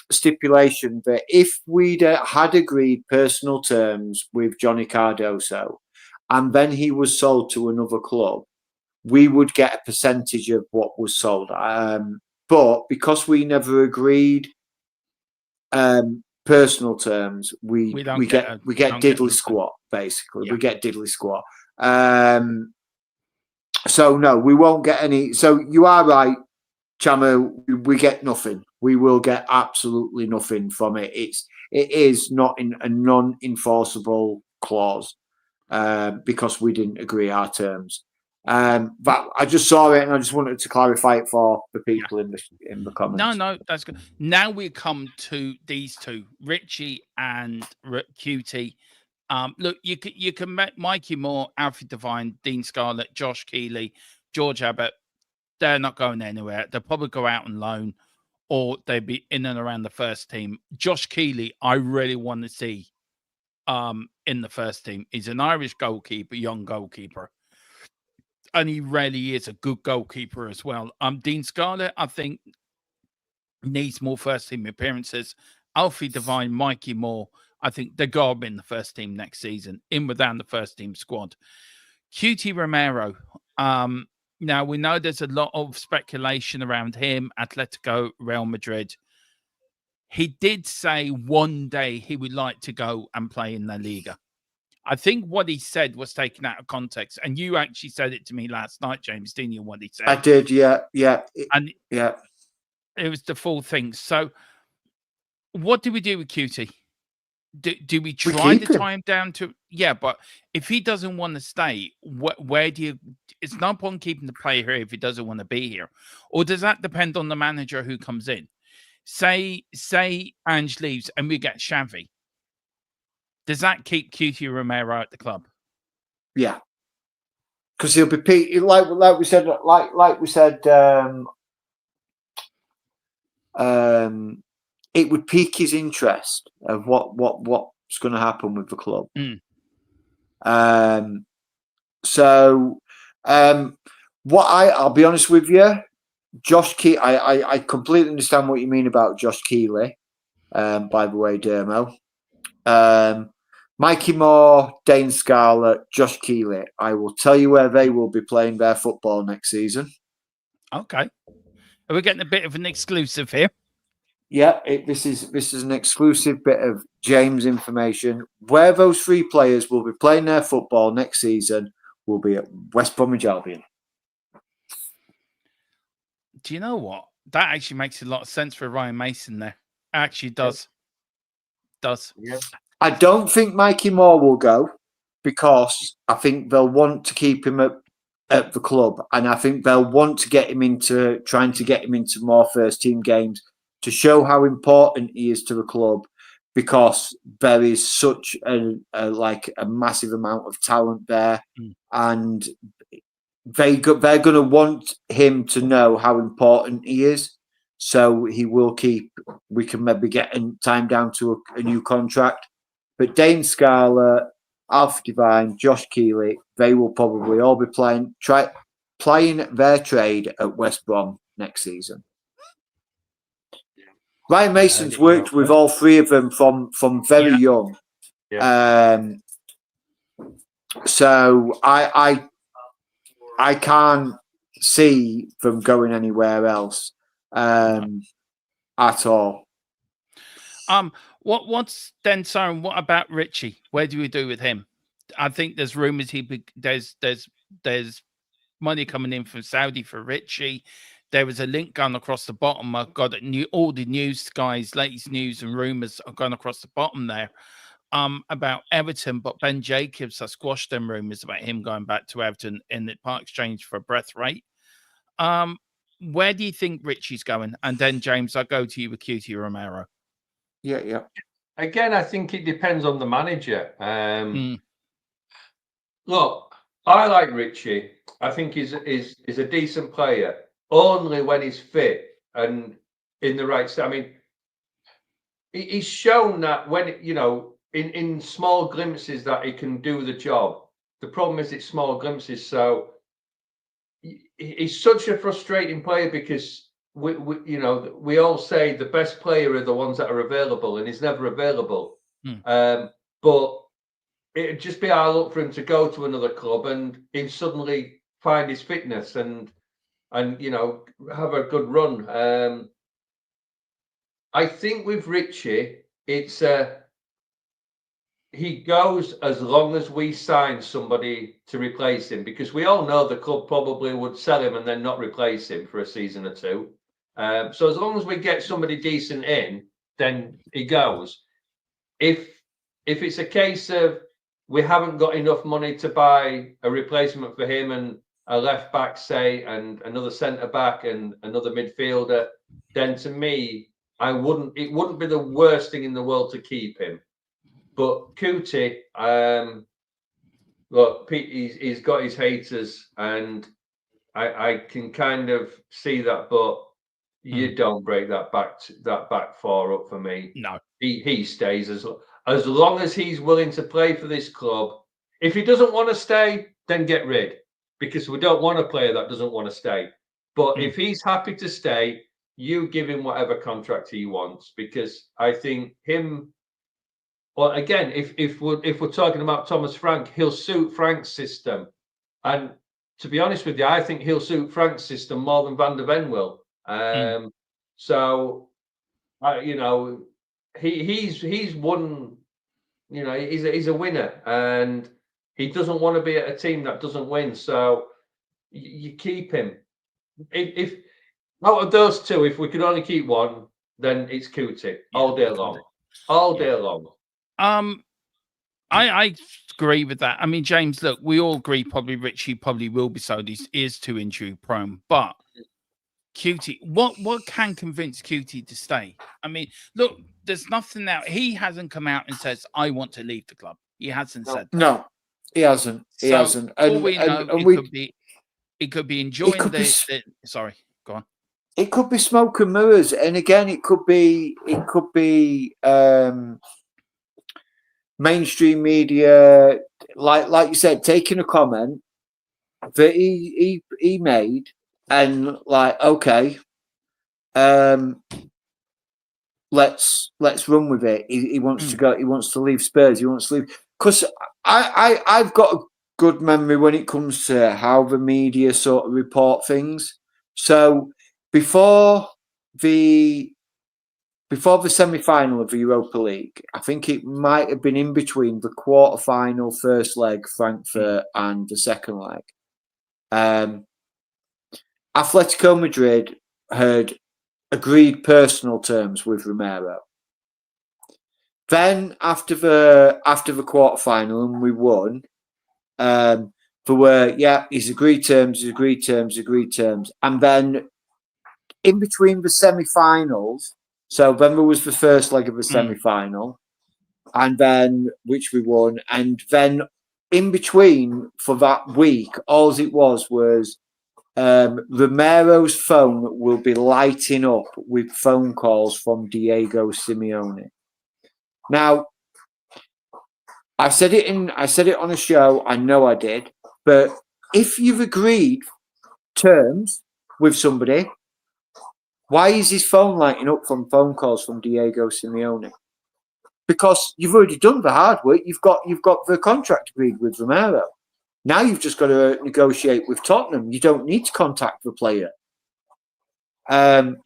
stipulation that if we'd had agreed personal terms with Johnny Cardoso, and then he was sold to another club, we would get a percentage of what was sold. But because we never agreed personal terms, we get diddly squat, basically. Yeah. We get diddly squat. So no, we won't get any. So you are right, Chamu. We get nothing. We will get absolutely nothing from it. It is not in a non-enforceable clause because we didn't agree our terms. But I just saw it and I just wanted to clarify it for the people in the comments. No, that's good. Now we come to these two, Richie and QT. Look, you can make Mikey Moore, Alfie Devine, Dean Scarlett, Josh Keeley, George Abbott. They're not going anywhere. They'll probably go out on loan, or they'll be in and around the first team. Josh Keeley, I really want to see in the first team. He's an Irish goalkeeper, young goalkeeper. And he really is a good goalkeeper as well. Dean Scarlett, I think, needs more first team appearances. Alfie Devine, Mikey Moore, I think they're going to be in the first team next season, in without the first team squad. QT Romero. Now, we know there's a lot of speculation around him, Atletico, Real Madrid. He did say one day he would like to go and play in La Liga. I think what he said was taken out of context. And you actually said it to me last night, James, didn't you, what he said? I did, yeah. And it was the full thing. So what do we do with QT? Do we try to tie him down to... Yeah, but if he doesn't want to stay, where do you... It's no point keeping the player here if he doesn't want to be here. Or does that depend on the manager who comes in? Say Ange leaves and we get Xavi. Does that keep QT Romero at the club? Yeah, because he'll be like we said. It would pique his interest of what's going to happen with the club. I'll be honest with you, Josh Keeley. I completely understand what you mean about Josh Keeley. By the way, Dermo. Mikey Moore, Dane Scarlett, Josh Keeley. I will tell you where they will be playing their football next season. Okay. Are we getting a bit of an exclusive here? Yeah, this is an exclusive bit of James information. Where those three players will be playing their football next season will be at West Bromwich Albion. Do you know what? That actually makes a lot of sense for Ryan Mason there. Actually does. Yeah. I don't think Mikey Moore will go because I think they'll want to keep him at the club, and I think they'll want to get him into more first team games to show how important he is to the club, because there is such a massive amount of talent there, and they're going to want him to know how important he is. So he will keep. We can maybe get in time down to a new contract. But Dane Scarlett, Alfie Devine, Josh Keeley, they will probably all be playing their trade at West Brom next season. Ryan Mason's worked with all three of them from very young. Yeah. So I can't see them going anywhere else at all. What's then, Siren? What about Richie? Where do we do with him? I think there's rumors there's money coming in from Saudi for Richie. there was a link going across the bottom. I've got all the news guys, latest news and rumours are going across the bottom there. About Everton, but Ben Jacobs has squashed them rumours about him going back to Everton in the part exchange for a breath rate. Where do you think Richie's going? And then James, I'll go to you with QT Romero. Yeah. Again, I think it depends on the manager. Look, I like Richie. I think he's a decent player, only when he's fit and in the right state. I mean, he's shown that when, you know, in small glimpses that he can do the job. The problem is it's small glimpses. So he's such a frustrating player because we all say the best player are the ones that are available, and he's never available. But it'd just be our luck for him to go to another club and he'd suddenly find his fitness and you know, have a good run. I think with Richie, it's he goes as long as we sign somebody to replace him, because we all know the club probably would sell him and then not replace him for a season or two. So as long as we get somebody decent in, then he goes. If it's a case of we haven't got enough money to buy a replacement for him and a left back, say, and another centre back and another midfielder, then to me, it wouldn't be the worst thing in the world to keep him. But Kuti, look, Pete, he's got his haters, and I can kind of see that, but you don't break that back four up for me. No, he stays as long as he's willing to play for this club. If he doesn't want to stay, then get rid, because we don't want a player that doesn't want to stay. But if he's happy to stay, you give him whatever contract he wants, because I think him. Well, again, if we're talking about Thomas Frank, he'll suit Frank's system, and to be honest with you, I think he'll suit Frank's system more than Van der Ven will. So, you know, he's won. You know, he's a winner, and he doesn't want to be at a team that doesn't win. So you keep him. If out of those two, if we could only keep one, then it's Kuti all day long, all day long. I agree with that. I mean, James, look, we all agree probably Richie probably will be sold. He is too injury prone, but QT, what can convince QT to stay? I mean, look, there's nothing now. He hasn't come out and says, I want to leave the club. He hasn't said that. No, he hasn't. He hasn't. All we know, it could be enjoying sorry, go on. It could be smoke and mirrors, and again, it could be mainstream media, like you said, taking a comment that he made and like, okay, let's run with it. He wants to go. He wants to leave Spurs. He wants to leave, because I've got a good memory when it comes to how the media sort of report things. So before the semi-final of the Europa League, I think it might have been in between the quarter-final first leg, Frankfurt, and the second leg. Atletico Madrid had agreed personal terms with Romero. Then after the quarter-final, and we won, there were, he's agreed terms, and then in between the semi-finals. So then there was the first leg of the semi-final, and then which we won, and then in between for that week, all it was Romero's phone will be lighting up with phone calls from Diego Simeone. Now, I said it on a show. I know I did, but if you've agreed terms with somebody, why is his phone lighting up from phone calls from Diego Simeone? Because you've already done the hard work. You've got the contract agreed with Romero. Now you've just got to negotiate with Tottenham. You don't need to contact the player. Then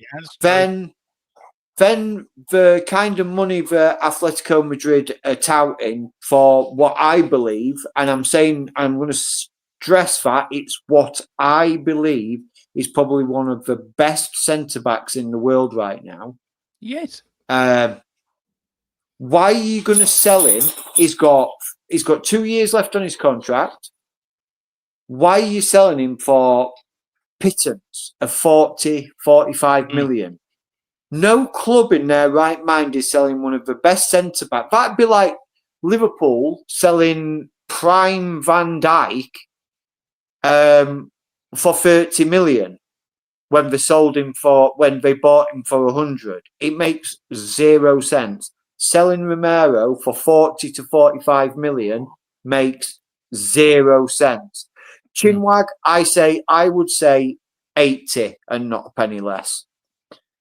the kind of money that Atletico Madrid are touting for what I believe, and I'm going to stress that it's what I believe, He's probably one of the best centre-backs in the world right now. Yes. Why are you going to sell him? He's got 2 years left on his contract. Why are you selling him for pittance of 40, 45 million? No club in their right mind is selling one of the best centre-back. That'd be like Liverpool selling prime Van Dijk for 30 million when they bought him for 100. It makes zero sense. Selling Romero for 40 to 45 million makes zero sense. Chinwag, I would say 80 and not a penny less.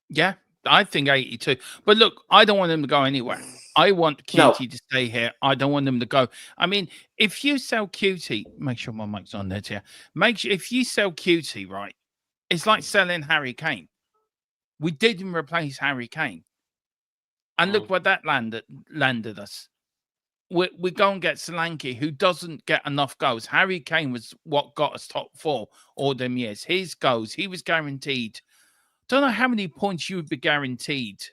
Yeah, I think 82. But look, I don't want him to go anywhere. I want Cutie to stay here. I don't want him to go. I mean, if you sell Cutie, make sure my mic's on there, Tia. If you sell Cutie, right, it's like selling Harry Kane. We didn't replace Harry Kane. And look where that landed us. We go and get Solanke, who doesn't get enough goals. Harry Kane was what got us top 4 all them years. His goals, he was guaranteed. Don't know how many points you would be guaranteed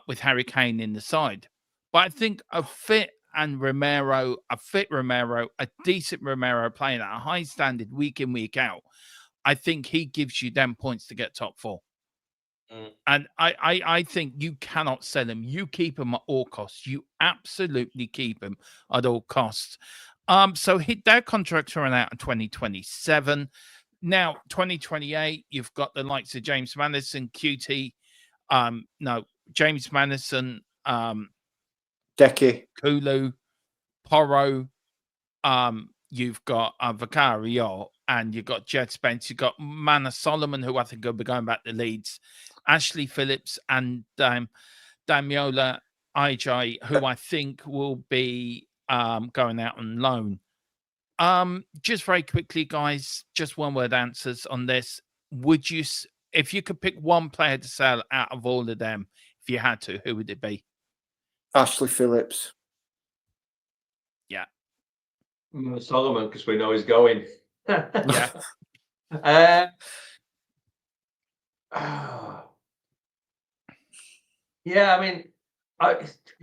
with Harry Kane in the side. But I think a fit Romero, a decent Romero playing at a high standard week in, week out, I think he gives you them points to get top 4. And I think you cannot sell him. You keep him at all costs. You absolutely keep him at all costs. So their contracts run out in 2027. Now, 2028, you've got the likes of James Madison, QT, James Madison, Decky, Kulu, Porro, you've got Vicario, and you've got Jed Spence, you've got Mana Solomon, who I think will be going back to Leeds, Ashley Phillips, and Damiola Ijai, who I think will be going out on loan. Just very quickly, guys, just one word answers on this. Would you, if you could pick one player to sell out of all of them, if you had to, who would it be? Ashley Phillips. Yeah. Solomon, because we know he's going. Yeah. Yeah, I mean, I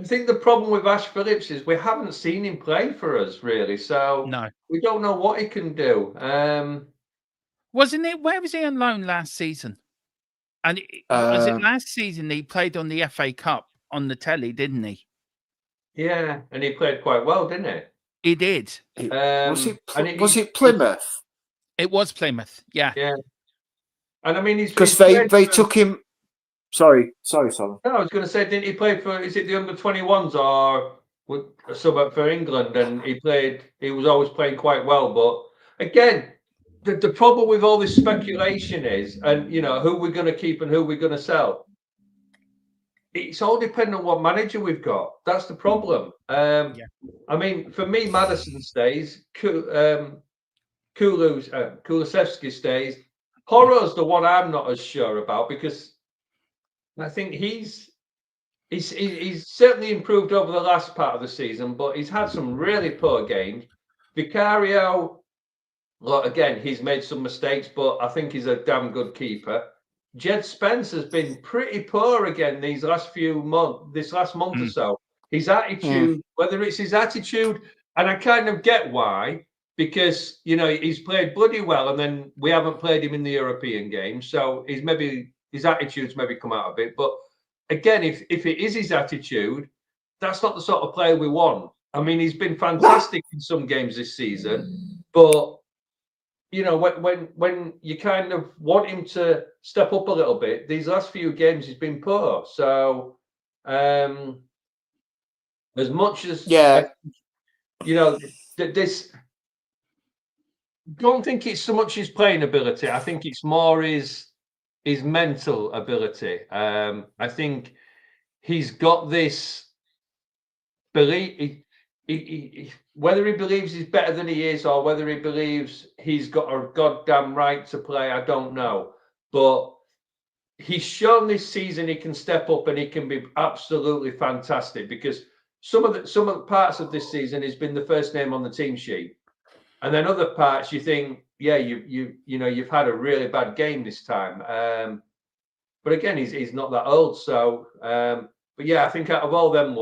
think the problem with Ash Phillips is we haven't seen him play for us, really. So No. we don't know what he can do. Wasn't it? Where was he on loan last season? And was it last season he played on the FA Cup on the telly, didn't he? Yeah, and he played quite well, didn't he? He did. Was it Plymouth? It was Plymouth. Yeah. Yeah. And I mean, because they took him. Sorry. No, I was going to say, didn't he play for? Is it the under-21s or a sub for England? And he was always playing quite well. But again, the problem with all this speculation is, and who we're going to keep and who we're going to sell. It's all dependent on what manager we've got. That's the problem. I mean, for me, Madison stays. Kulusevski stays. Porro's the one I'm not as sure about, because I think he's certainly improved over the last part of the season, but he's had some really poor games. Vicario, well, again, he's made some mistakes, but I think he's a damn good keeper. Jed Spence has been pretty poor again this last month or so. His attitude, whether it's his attitude, and I kind of get why, because he's played bloody well, and then we haven't played him in the European games, so his attitude's maybe come out a bit. But again, if it is his attitude, that's not the sort of player we want. I mean, he's been fantastic in some games this season, but when you kind of want him to step up a little bit, these last few games he's been poor. So as much as this, don't think it's so much his playing ability. I think it's more his mental ability. I think he's got this belief. Whether he believes he's better than he is, or whether he believes he's got a goddamn right to play, I don't know. But he's shown this season he can step up and he can be absolutely fantastic, because some of the parts of this season he's been the first name on the team sheet, and then other parts you think yeah, you've had a really bad game this time. But again, he's not that old. So, but yeah, I think out of all them,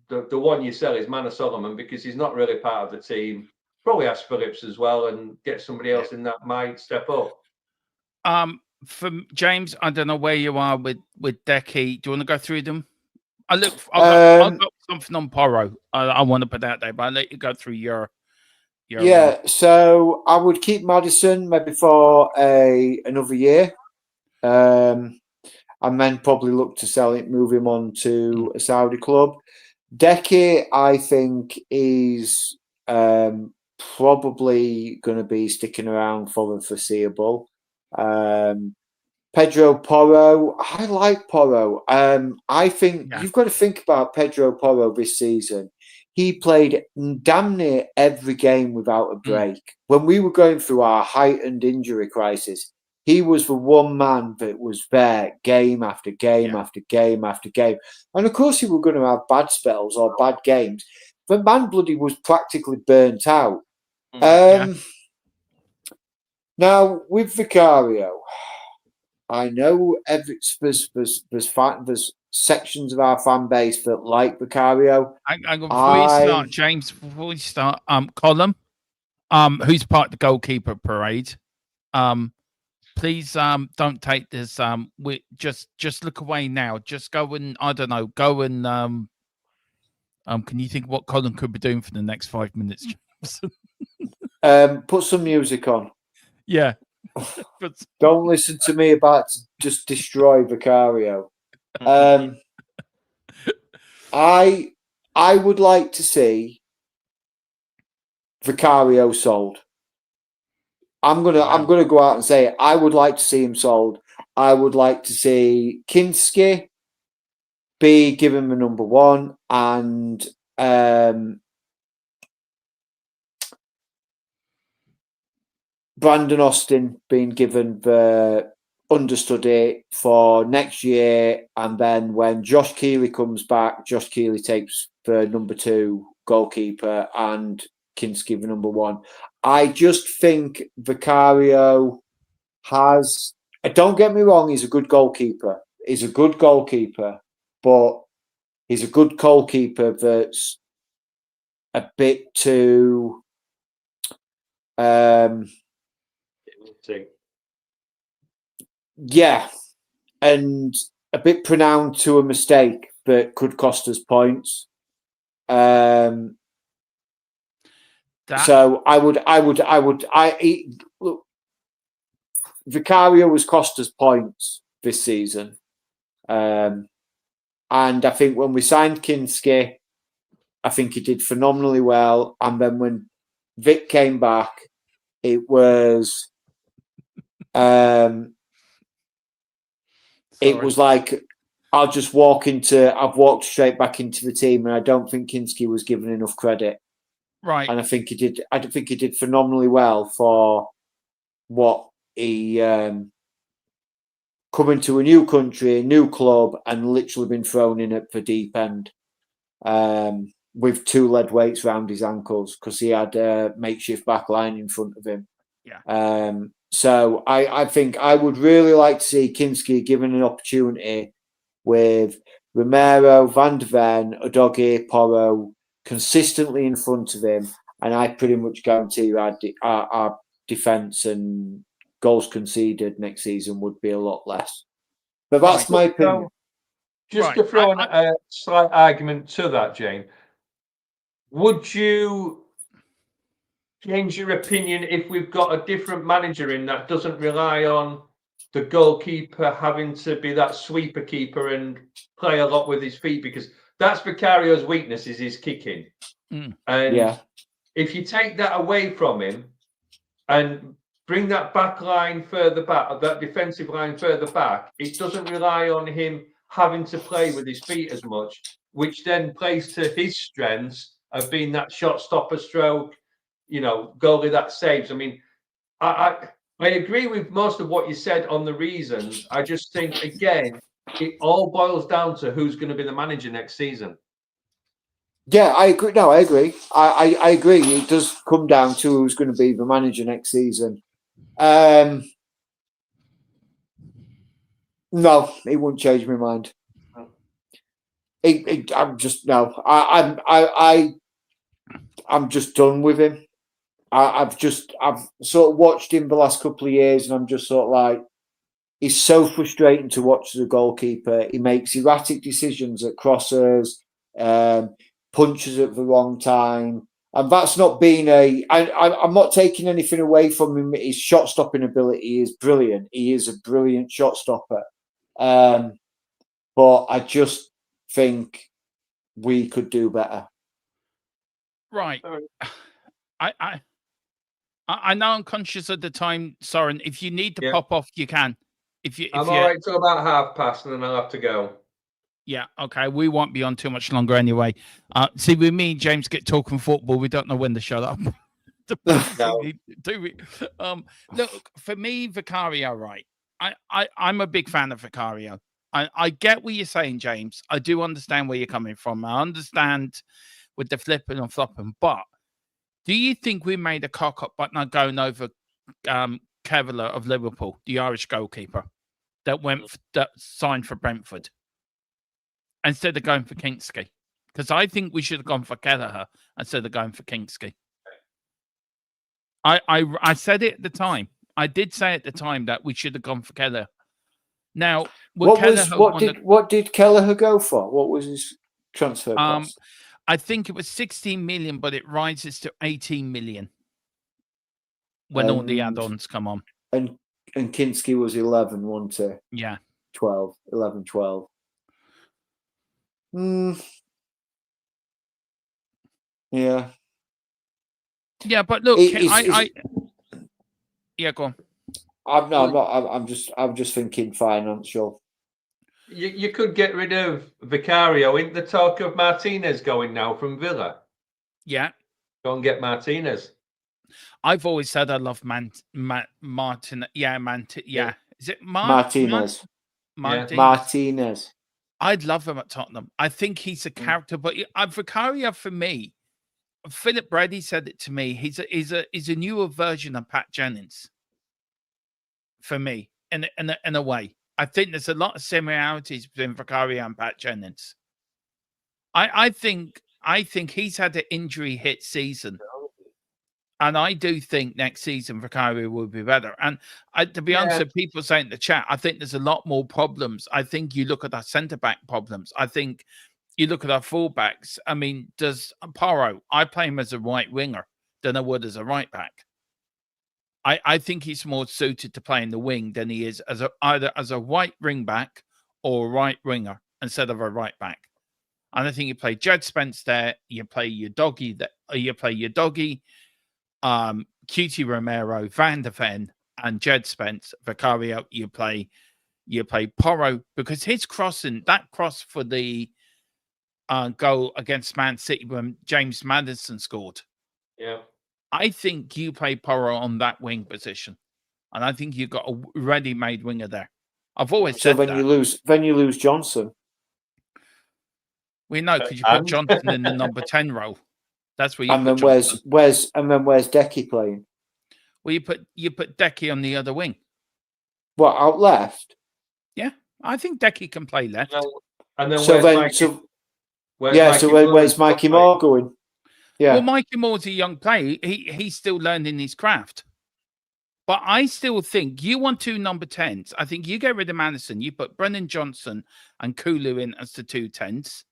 the one you sell is Manor Solomon, because he's not really part of the team. Probably ask Phillips as well and get somebody else in that might step up. For James, I don't know where you are with Decky. Do you want to go through them? I've got something on Porro. I want to put out there, but I'll let you go through your yeah. So I would keep Madison maybe for another year, and then probably look to sell it, move him on to a Saudi club. Decky, I think, is probably going to be sticking around for the foreseeable. Pedro Porro, I like Porro. I think you've got to think about Pedro Porro this season. He played damn near every game without a break. When we were going through our heightened injury crisis, he was the one man that was there game after game after game after game. And of course, he was going to have bad spells or bad games. But man bloody was practically burnt out. Now, with Vicario, I know there's sections of our fan base that like Vicario. James, before we start, Colin, who's part of the goalkeeper parade, please don't take this. We just look away now. Just go and can you think what Colin could be doing for the next 5 minutes, James? Put some music on. Yeah. Don't listen to me about to just destroy Vicario. I would like to see Vicario sold. I'm gonna go out and say it. I would like to see him sold. I would like to see Kinski be given the number one, and Brandon Austin being given the understudy for next year, and then when Josh Keeley comes back, Josh Keeley takes the number 2 goalkeeper and Kinski the number 1. I just think Vicario has, don't get me wrong, he's a good goalkeeper. He's a good goalkeeper, but he's a good goalkeeper that's a bit too yeah, and a bit pronounced to a mistake that could cost us points. So look, Vicario has cost us points this season, and I think when we signed Kinski, I think he did phenomenally well, and then when Vic came back, it was it was like I've walked straight back into the team, and I don't think Kinski was given enough credit. Right. And I think he did phenomenally well for what he coming to a new country, a new club, and literally been thrown in at the deep end with 2 lead weights around his ankles because he had a makeshift back line in front of him. Yeah. So I think I would really like to see Kinski given an opportunity with Romero, Van de Ven, Udogie, Porro consistently in front of him, and I pretty much guarantee our defence and goals conceded next season would be a lot less. But that's my opinion. Just to throw a slight argument to that, Jane, would you change your opinion if we've got a different manager in that doesn't rely on the goalkeeper having to be that sweeper keeper and play a lot with his feet? Because that's Vicario's weakness, is his kicking. And if you take that away from him and bring that back line further back, that defensive line further back, it doesn't rely on him having to play with his feet as much, which then plays to his strengths of being that shot stopper stroke, goalie that saves. I mean, I agree with most of what you said on the reasons. I just think, again, it all boils down to who's going to be the manager next season. Yeah, I agree. No, I agree. I agree. It does come down to who's going to be the manager next season. No, it wouldn't change my mind. I'm just no. I'm just done with him. I've sort of watched him the last couple of years, and I'm just sort of like, he's so frustrating to watch as a goalkeeper. He makes erratic decisions at crossers, punches at the wrong time. And that's not being I'm not taking anything away from him. His shot stopping ability is brilliant. He is a brilliant shot stopper. But I just think we could do better. Right. I know I'm conscious of the time, Soren. If you need to pop off, you can. I'm all right till about 1:30, and then I'll have to go. Yeah, okay. We won't be on too much longer anyway. See, with me and James get talking football, we don't know when to shut up. Do we? Look, for me, Vicario, right? I'm a big fan of Vicario. I get what you're saying, James. I do understand where you're coming from. I understand with the flipping and flopping, but do you think we made a cock up by not going over Kevlar of Liverpool, the Irish goalkeeper that signed for Brentford, instead of going for Kinksky? Because I think we should have gone for Kelleher instead of going for Kinksky. I said it at the time. I did say at the time that we should have gone for Kelleher. Now, what did Kelleher go for? What was his transfer cost? I think it was 16 million, but it rises to 18 million when all the add-ons come on. And Kinski was 11, wasn't it? Yeah. 12. 11, 12. Yeah. Yeah, but look, yeah, go on. I'm just thinking financial. You could get rid of Vicario. Isn't the talk of Martinez going now from Villa? Yeah. Go and get Martinez. I've always said I love Martin. Yeah, yeah. Is it Martinez? Martinez. I'd love him at Tottenham. I think he's a character, but Vicario for me, Philip Brady said it to me. He's a newer version of Pat Jennings. For me, in a way, I think there's a lot of similarities between Vicario and Pat Jennings. I think he's had an injury hit season, and I do think next season Vicario will be better. And to be honest, with people saying in the chat, I think there's a lot more problems. I think you look at our centre back problems. I think you look at our fullbacks. I mean, does Porro? I play him as a right winger than I would as a right back. I think he's more suited to playing the wing than he is either as a right wing back or a right winger instead of a right back. And I think you play Jed Spence there, you play your doggy, QT Romero, Van der Ven, and Jed Spence, Vicario. You play Porro, because his crossing, that cross for the goal against Man City when James Maddison scored. Yeah. I think you play Porro on that wing position, and I think you've got a ready-made winger there. I've always said that. You lose Johnson. We know, because you put Johnson in the number 10 role. That's where you and put then Johnson. where's Decky playing? Well, you put Decky on the other wing. What, out left? Yeah, I think Decky can play left. And then where's Mikey Moore going? Yeah. Well, Mikey Moore's a young player. He's still learning his craft. But I still think you want two number 10s. I think you get rid of Madison. You put Brennan Johnson and Kulu in as the 2 10s.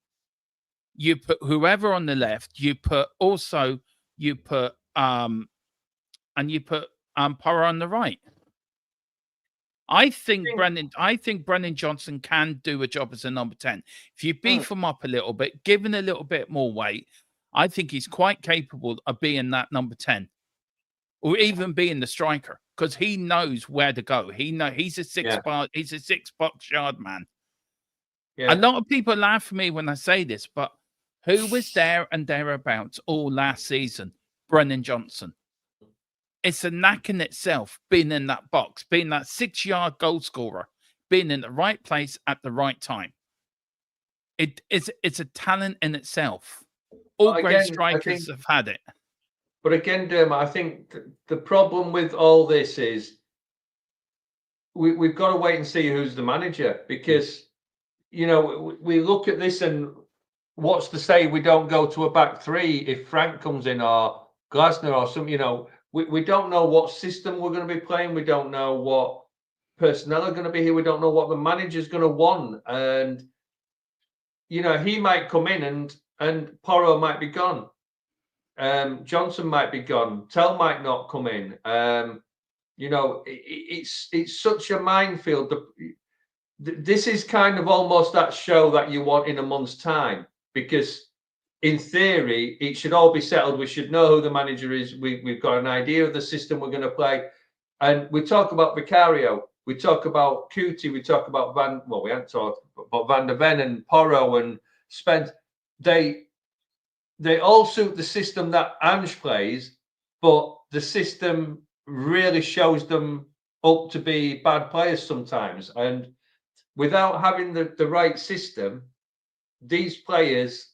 You put whoever on the left. You put Porro on the right. I think Brennan Johnson can do a job as a number 10. If you beef him up a little bit, give him a little bit more weight, I think he's quite capable of being that number 10, or even being the striker, because he knows where to go. He's a six box yard man. Yeah. A lot of people laugh at me when I say this, but who was there and thereabouts all last season? Brennan Johnson. It's a knack in itself, being in that box, being that 6-yard goal scorer, being in the right place at the right time. It's a talent in itself. all great strikers have had it. But again, Dermot, I think the problem with all this is we've got to wait and see who's the manager, because you know, we look at this and what's to say we don't go to a back three if Frank comes in or Glasner or some, you know, we don't know what system we're going to be playing. We don't know what personnel are going to be here. We don't know what the manager's going to want. And, you know, he might come in and Porro might be gone. Johnson might be gone. Tell might not come in. You know, it's such a minefield. This is kind of almost that show that you want in a month's time, because in theory, it should all be settled. We should know who the manager is. We've got an idea of the system we're going to play. And we talk about Vicario. We talk about Cutie. We talk about we haven't talked about Van der Ven and Porro and Spence. They all suit the system that Ange plays, but the system really shows them up to be bad players sometimes. And without having the right system, these players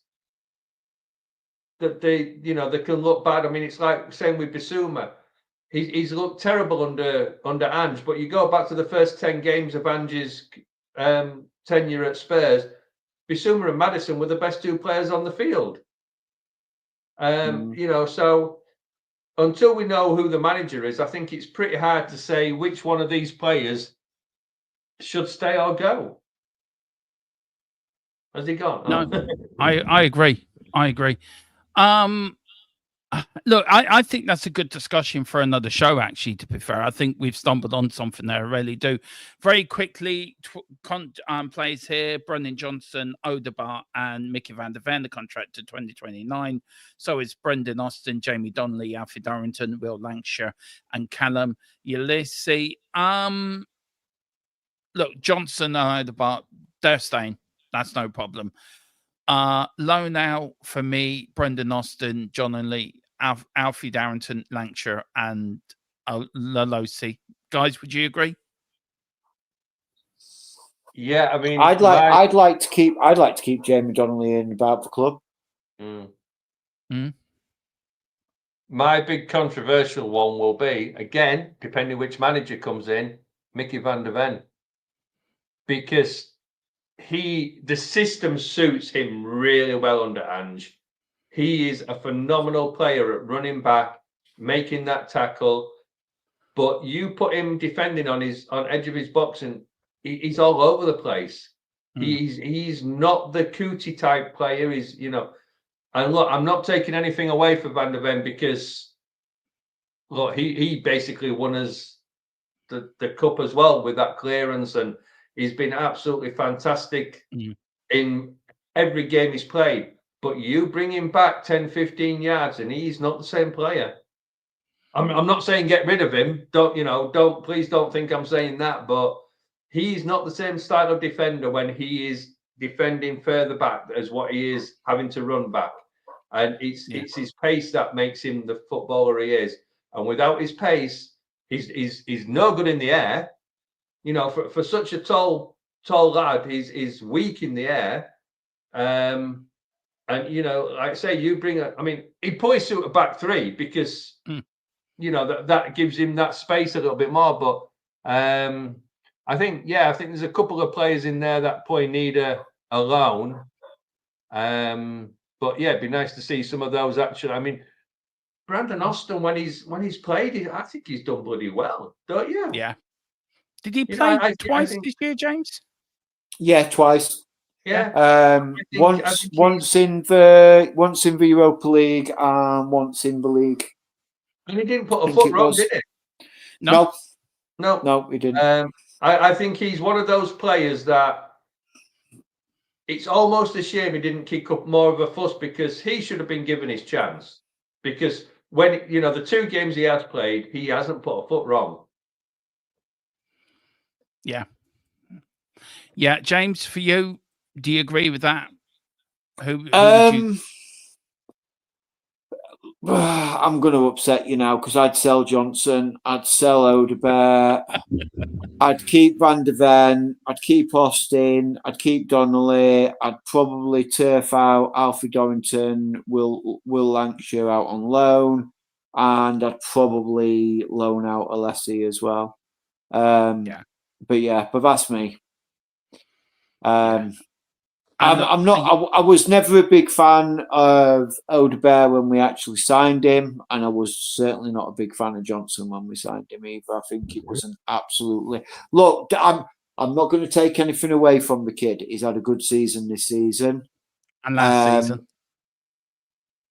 that they can look bad. I mean, it's like same with Bissouma. He's looked terrible under Ange, but you go back to the first 10 games of Ange's tenure at Spurs, Bissouma and Maddison were the best two players on the field. You know, so until we know who the manager is, I think it's pretty hard to say which one of these players should stay or go. Has he gone? No, I agree. Look, I think that's a good discussion for another show, actually, to be fair. I think we've stumbled on something there, I really do. Very quickly, players here, Brendan Johnson, Odegaard, and Mickey van der Ven, the contract to 2029. So is Brendan Austin, Jamie Donnelly, Alfie Darrington, Will Lancashire, and Callum Ulisse. Look, Johnson and Odegaard, they're staying. That's no problem. Loan out for me, Brendan Austin, John and Lee, Alfie Darrington, Lancashire, and Lalosi. Guys, would you agree? Yeah, I mean, I'd like to keep Jamie Donnelly in about the club. My big controversial one will be, again, depending which manager comes in, Mickey van der Ven, because the system suits him really well under Ange. He is a phenomenal player at running back, making that tackle. But you put him defending on edge of his box, and he's all over the place. He's not the Cootie type player. He's, you know, and look, I'm not taking anything away from Van der Ven, because look, he basically won us the cup as well with that clearance, and he's been absolutely fantastic in every game he's played. But you bring him back 10, 15 yards and he's not the same player. I'm not saying get rid of him. Please don't think I'm saying that. But he's not the same style of defender when he is defending further back as what he is having to run back. And it's his pace that makes him the footballer he is. And without his pace, he's no good in the air. You know, for such a tall lad, he's weak in the air. And, you know, like I say, you bring he probably suit a back three, because, you know, that gives him that space a little bit more. But I think there's a couple of players in there that probably need a loan. But yeah, it'd be nice to see some of those actually. I mean, Brandon Austin, when he's played, I think he's done bloody well, don't you? Yeah. Did he play twice this year, James? Yeah, twice. Yeah. Once in the Europa League and once in the league. And he didn't put a foot wrong, did he? No, he didn't. I think he's one of those players that it's almost a shame he didn't kick up more of a fuss, because he should have been given his chance. Because when, you know, the 2 games he has played, he hasn't put a foot wrong. Yeah. Yeah, James, for you, do you agree with that? Who would you... I'm going to upset you now because I'd sell Johnson, I'd sell Odegaard, I'd keep Van de Ven, I'd keep Austin, I'd keep Donnelly, I'd probably turf out Alfie Dorrington, Will Lancashire out on loan, and I'd probably loan out Alessi as well. But that's me. I'm not. I was never a big fan of Odegaard when we actually signed him, and I was certainly not a big fan of Johnson when we signed him either. I think it was an absolutely look. I'm not going to take anything away from the kid. He's had a good season this season, and last season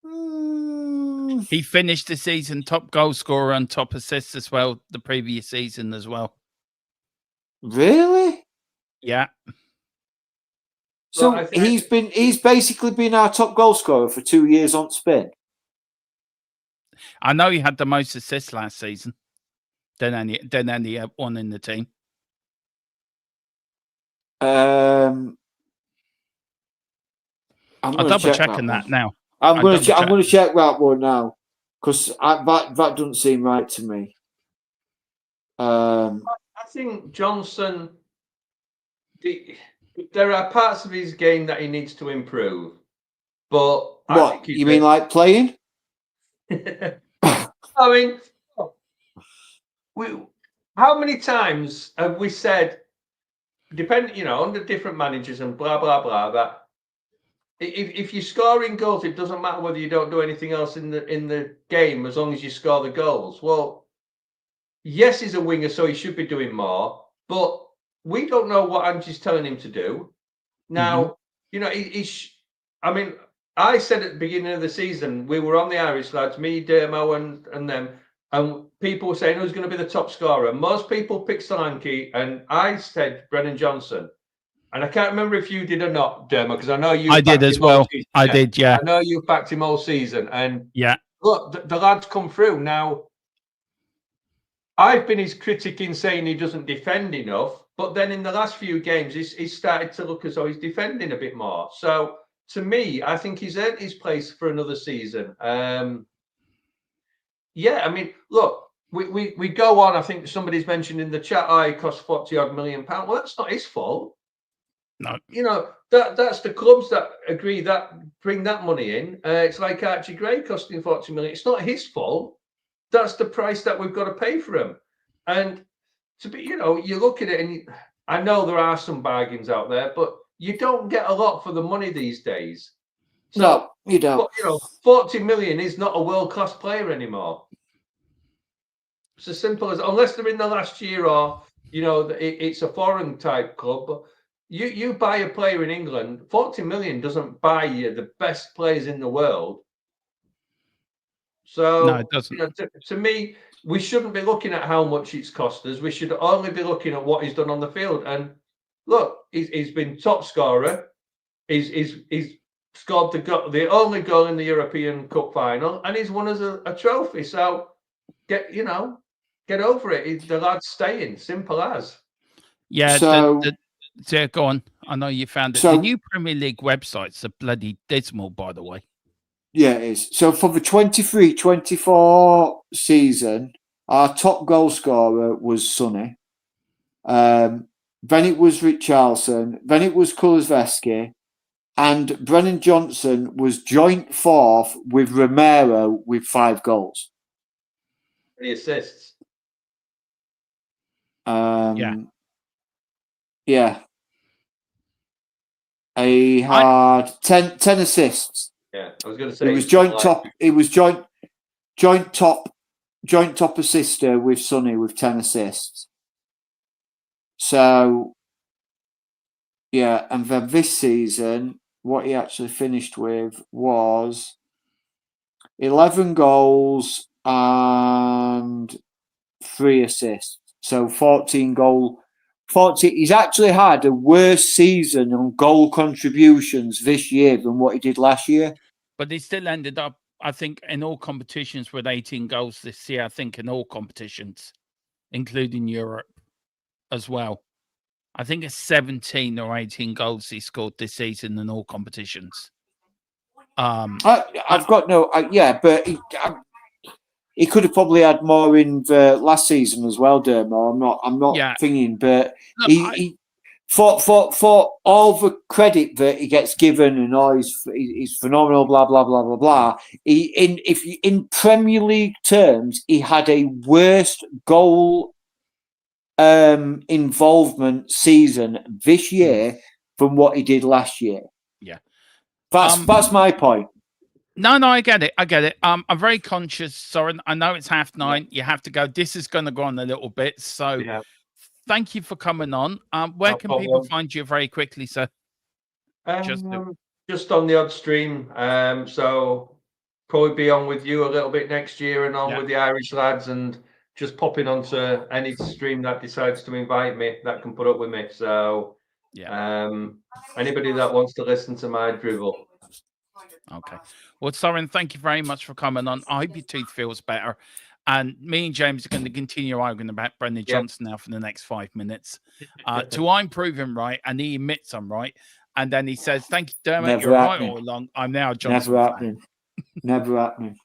mm, he finished the season top goal scorer and top assists as well. The previous season as well. Really? Yeah. So he's basically been our top goal scorer for 2 years on spin. I know he had the most assists last season. Then any one in the team. I'm double checking that now. I'm going to check that one now because that doesn't seem right to me. I think Johnson. There are parts of his game that he needs to improve, but what you mean, like playing? I mean, how many times have we said, depending, under different managers and blah blah blah, that if you're scoring goals, it doesn't matter whether you don't do anything else in the game as long as you score the goals. Well, yes, he's a winger, so he should be doing more, but we don't know what Angie's telling him to do. Now, I mean, I said at the beginning of the season, we were on the Irish lads, me, Dermo, and them, and people were saying who's going to be the top scorer. Most people picked Solanke, and I said Brennan Johnson. And I can't remember if you did or not, Dermo, because I know you. I did as well. I did, yeah. I know you backed him all season, and yeah, look, the lad's come through now. I've been his critic in saying he doesn't defend enough, but then in the last few games, he's started to look as though he's defending a bit more. So to me, I think he's earned his place for another season. I mean, look, we go on. I think somebody's mentioned in the chat, he cost £40-odd million. Well, that's not his fault. No, that's the clubs that agree that bring that money in. It's like Archie Gray costing 40 million. It's not his fault. That's the price that we've got to pay for him. And to be, you look at it, and I know there are some bargains out there, but you don't get a lot for the money these days. So, no, you don't. But, 40 million is not a world-class player anymore. It's as simple as, unless they're in the last year or, it's a foreign type club. But you buy a player in England, 40 million doesn't buy you the best players in the world. So, no, it doesn't. To me, we shouldn't be looking at how much it's cost us. We should only be looking at what he's done on the field. And look, he's been top scorer. He's scored the only goal in the European Cup final, and he's won us a trophy. So get over it. The lad's staying. Simple as. Yeah. So go on. I know you found it. So, the new Premier League websites are bloody dismal, by the way. Yeah, it is. So for the 23-24 season, our top goal scorer was Sonny. Then it was Richarlison. Then it was Kulusevski. And Brennan Johnson was joint fourth with Romero with 5 goals. 3 assists. Yeah. He had 10 assists. Yeah, I was going to say it was joint top. It was joint top assister with Sonny with 10 assists. So yeah, and then this season, what he actually finished with was 11 goals and 3 assists. So 14 goal. 40. He's actually had a worse season on goal contributions this year than what he did last year. But he still ended up, I think, in all competitions with 18 goals this year. I think in all competitions, including Europe as well. I think it's 17 or 18 goals he scored this season in all competitions. I've got no, but he could have probably had more in the last season as well, Dermo. I'm not thinking, but Look, he for all the credit that he gets given and all he's phenomenal, blah blah blah blah blah. In Premier League terms, he had a worst goal involvement season this year from what he did last year. Yeah, that's my point. No, I get it. I'm very conscious, Soren. I know it's 9:30. You have to go. This is going to go on a little bit. So thank you for coming on. Where can people find you very quickly, sir? Just on the odd stream. So probably be on with you a little bit next year and on with the Irish lads, and just popping onto any stream that decides to invite me that can put up with me. So anybody that wants to listen to my drivel. Okay. Well, Soren, thank you very much for coming on. I hope your tooth feels better. And me and James are going to continue arguing about Brendan Johnson now for the next 5 minutes. Till I'm proven right and he admits I'm right. And then he says, thank you, Dermot. You're right all along. I'm now Johnson. Never happening. Never happening.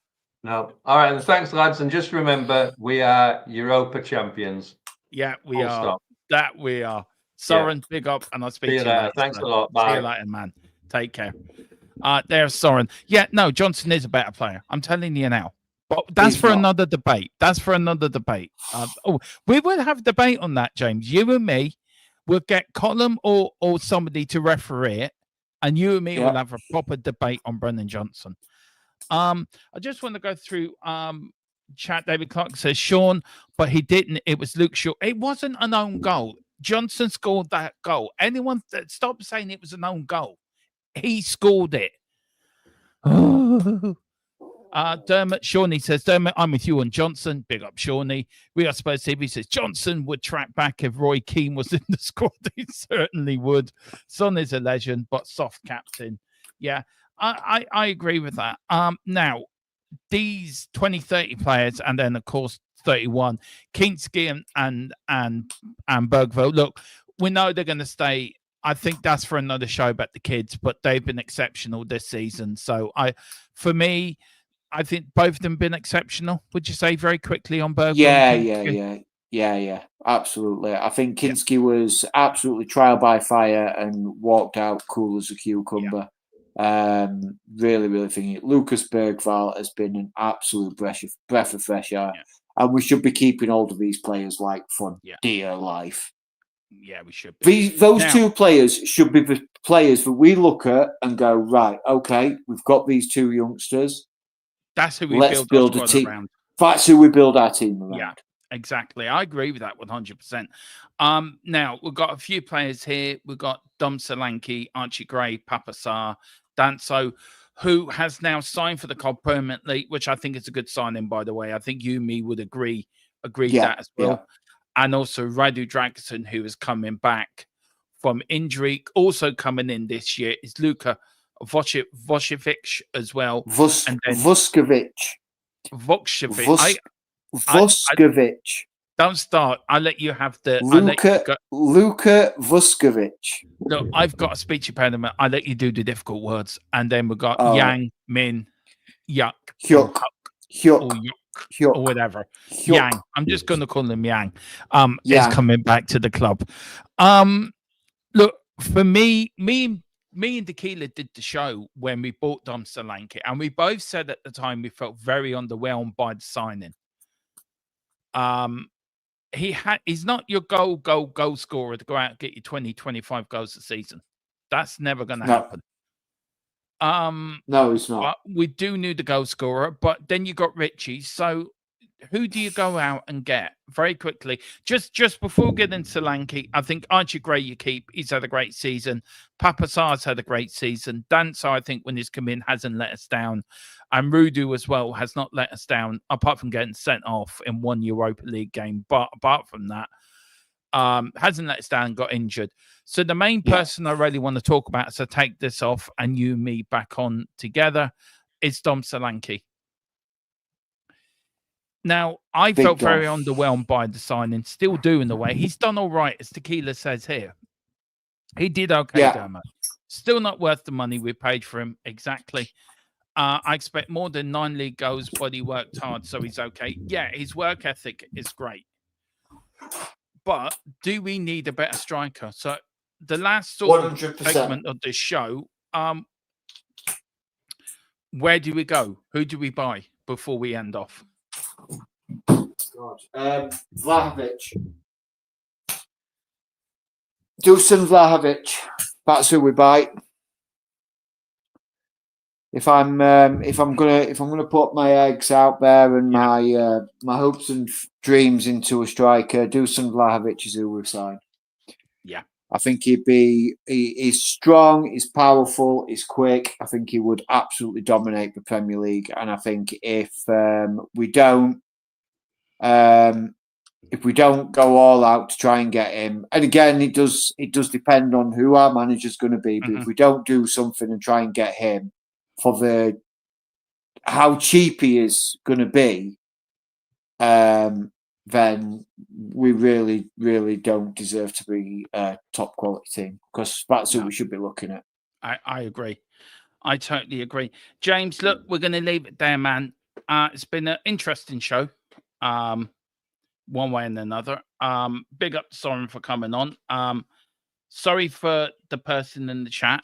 No. All right. And thanks, lads. And just remember, we are Europa champions. Yeah, we are. Stop. That we are. Soren, big up. And I'll speak to you later. Thanks a lot. Bye. See you later, man. Take care. There's Soren. Yeah, no, Johnson is a better player. I'm telling you now. But that's for another debate. That's for another debate. We will have a debate on that, James. You and me will get Colin or somebody to referee it, and you and me will have a proper debate on Brendan Johnson. I just want to go through chat. David Clark says Sean, but he didn't. It was Luke Shaw. It wasn't an own goal. Johnson scored that goal. Anyone stop saying it was an own goal. He scored it. Dermot Shawnee says, Dermot, I'm with you on Johnson. Big up Shawnee. We are Spurs TV says Johnson would track back if Roy Keane was in the squad. He certainly would. Son is a legend, but soft captain. Yeah, I agree with that. Now, these 2030 players, and then of course 31, Kinski and Bergville. Look, we know they're going to stay. I think that's for another show about the kids, but they've been exceptional this season. So for me, I think both of them been exceptional. Would you say very quickly on Bergville? Yeah, absolutely. I think Kinski was absolutely trial by fire and walked out cool as a cucumber. Really thinking Lucas Bergvall has been an absolute breath of fresh air, and we should be keeping hold of these players like for dear life. Yeah, we should be. Those two players should be the players that we look at and go, right, okay, we've got these two youngsters. That's who we build a team around. That's who we build our team around. Yeah, exactly. I agree with that 100%. Now, we've got a few players here. We've got Dom Solanke, Archie Gray, Papa Sarr, Danso, who has now signed for the club permanently, which I think is a good signing, by the way. I think you and me would agree that as well. Yeah. And also Radu Dragosin, who is coming back from injury. Also coming in this year is Luka Vuskovic as well. Vuskovic. Don't start. I'll let you have the... Luka Vuskovic. No, I've got a speech impediment. I'll let you do the difficult words. And then we've got Yang, Min, Yuck. Hyuk. Or whatever. Yang. I'm just going to call him Yang. Is coming back to the club. Look, for me and Tequila did the show when we bought Dom Solanke, and we both said at the time we felt very underwhelmed by the signing. He's not your goal scorer to go out and get you 20, 25 goals a season. That's never going to happen. No, it's not. But we do need the goal scorer, but then you got Richie. So who do you go out and get very quickly? Just before we get into Solanke, I think Archie Gray you keep. He's had a great season. Papa Sarr's had a great season. Danso, I think, when he's come in, hasn't let us down. And Rudu as well has not let us down, apart from getting sent off in one Europa League game. But apart from that, hasn't let us down, got injured. So the main person I really want to talk about, so take this off and you and me back on together, is Dom Solanke. Now, I felt very underwhelmed by the signing, still do in the way. He's done all right, as Tequila says here. He did okay, Dermot. Still not worth the money we paid for him, exactly. I expect more than 9 league goals, but he worked hard, so he's okay. Yeah, his work ethic is great. But do we need a better striker? So the last sort 100%. of segment of this show, where do we go? Who do we buy before we end off? Vlahovic. Dusan Vlahovic. That's who we buy. If I'm gonna put my eggs out there and my hopes and dreams into a striker, Dusan Vlahovic is who we sign. Yeah, I think he's strong, he's powerful, he's quick. I think he would absolutely dominate the Premier League. And I think if we don't go all out to try and get him, and again, it does depend on who our manager's going to be. But if we don't do something and try and get him for how cheap he is going to be, then we really, really don't deserve to be a top quality team, because that's who we should be looking at. I agree. I totally agree. James, look, we're going to leave it there, man. It's been an interesting show, one way and another. Big up to Soren for coming on. Sorry for the person in the chat,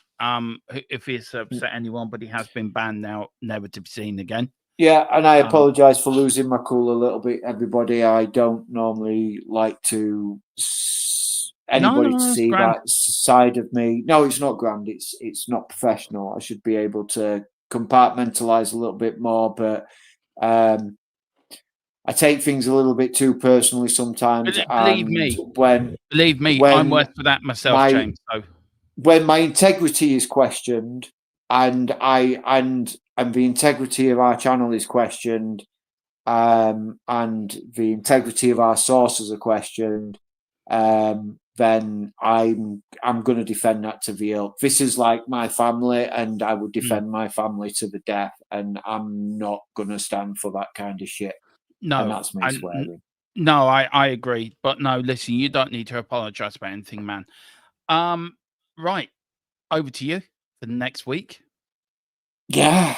if he's upset anyone, but he has been banned now, never to be seen again. Yeah, and I apologise for losing my cool a little bit, everybody. I don't normally like to anybody to see that side of me. No, it's not grand. It's not professional. I should be able to compartmentalise a little bit more, but I take things a little bit too personally sometimes. Believe me, I'm worth for that myself, James. So when my integrity is questioned, and the integrity of our channel is questioned, and the integrity of our sources are questioned, then I'm going to defend that to the hilt. This is like my family, and I would defend my family to the death, and I'm not going to stand for that kind of shit. No, and that's me swearing. No, I agree. But no, listen, you don't need to apologize about anything, man. Right. Over to you for the next week. Yeah.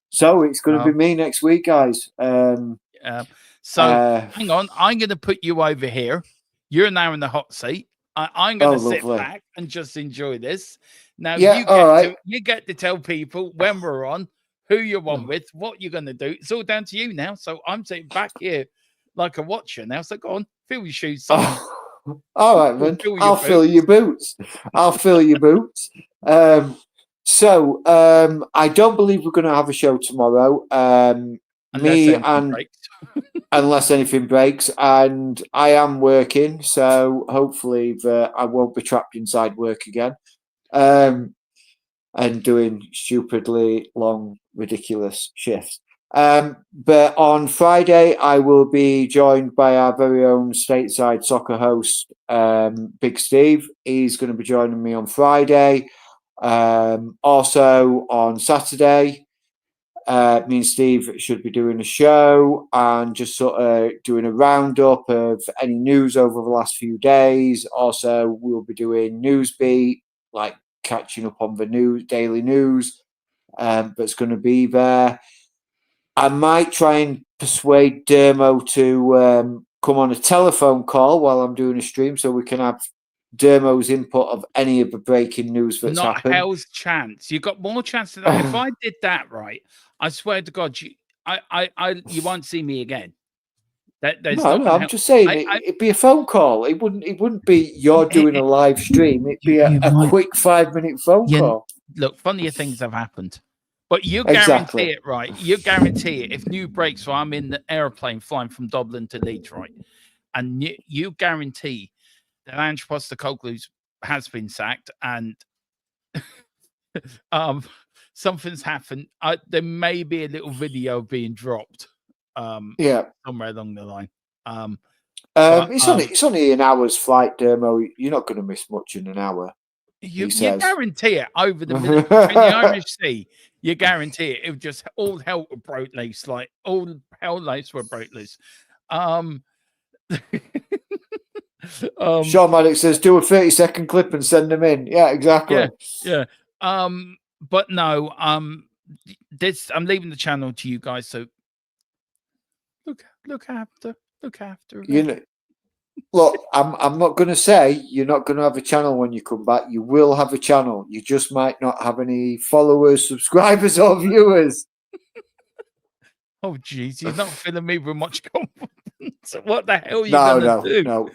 So it's going to be me next week, guys. So hang on. I'm going to put you over here. You're now in the hot seat. I'm going to sit back and just enjoy this. Now, you get to tell people when we're on, who you're on with, what you're going to do. It's all down to you now. So I'm sitting back here like a watcher now. So go on, fill your shoes. All right, then. I'll fill your boots. I'll fill your boots. So I don't believe we're going to have a show tomorrow. Unless anything breaks, and I am working, so hopefully I won't be trapped inside work again, and doing stupidly long, ridiculous shifts. But on Friday, I will be joined by our very own stateside soccer host, Big Steve. He's going to be joining me on Friday. Also on Saturday, me and Steve should be doing a show and just sort of doing a roundup of any news over the last few days. Also, we'll be doing Newsbeat, like catching up on the daily news that's going to be there. I might try and persuade Dermo to come on a telephone call while I'm doing a stream, so we can have Dermo's input of any of the breaking news that's happened. Not hell's chance. You got more chance than that. If I did that right, I swear to God, you won't see me again. I'm just saying it'd be a phone call. It wouldn't be you're doing a live stream. It'd be a quick 5-minute phone call. Look, funnier things have happened. But you guarantee it, right? You guarantee it. If new breaks, so I'm in the airplane flying from Dublin to Leeds, right? And you guarantee that Ange Postecoglou has been sacked, and something's happened. There may be a little video being dropped. Somewhere along the line. It's only an hour's flight, Dermo. You're not going to miss much in an hour. You guarantee it over the middle of the Irish Sea. You guarantee it. It would just all hell broke loose, like all hell loose were broke loose. Sean Maddox says, do a 30-second clip and send them in. Yeah, exactly. Yeah. But no, I'm leaving the channel to you guys. So look after. You know, look, I'm not going to say you're not going to have a channel when you come back. You will have a channel. You just might not have any followers, subscribers, or viewers. Oh, jeez, you're not filling me with much confidence. What the hell are you gonna do? No.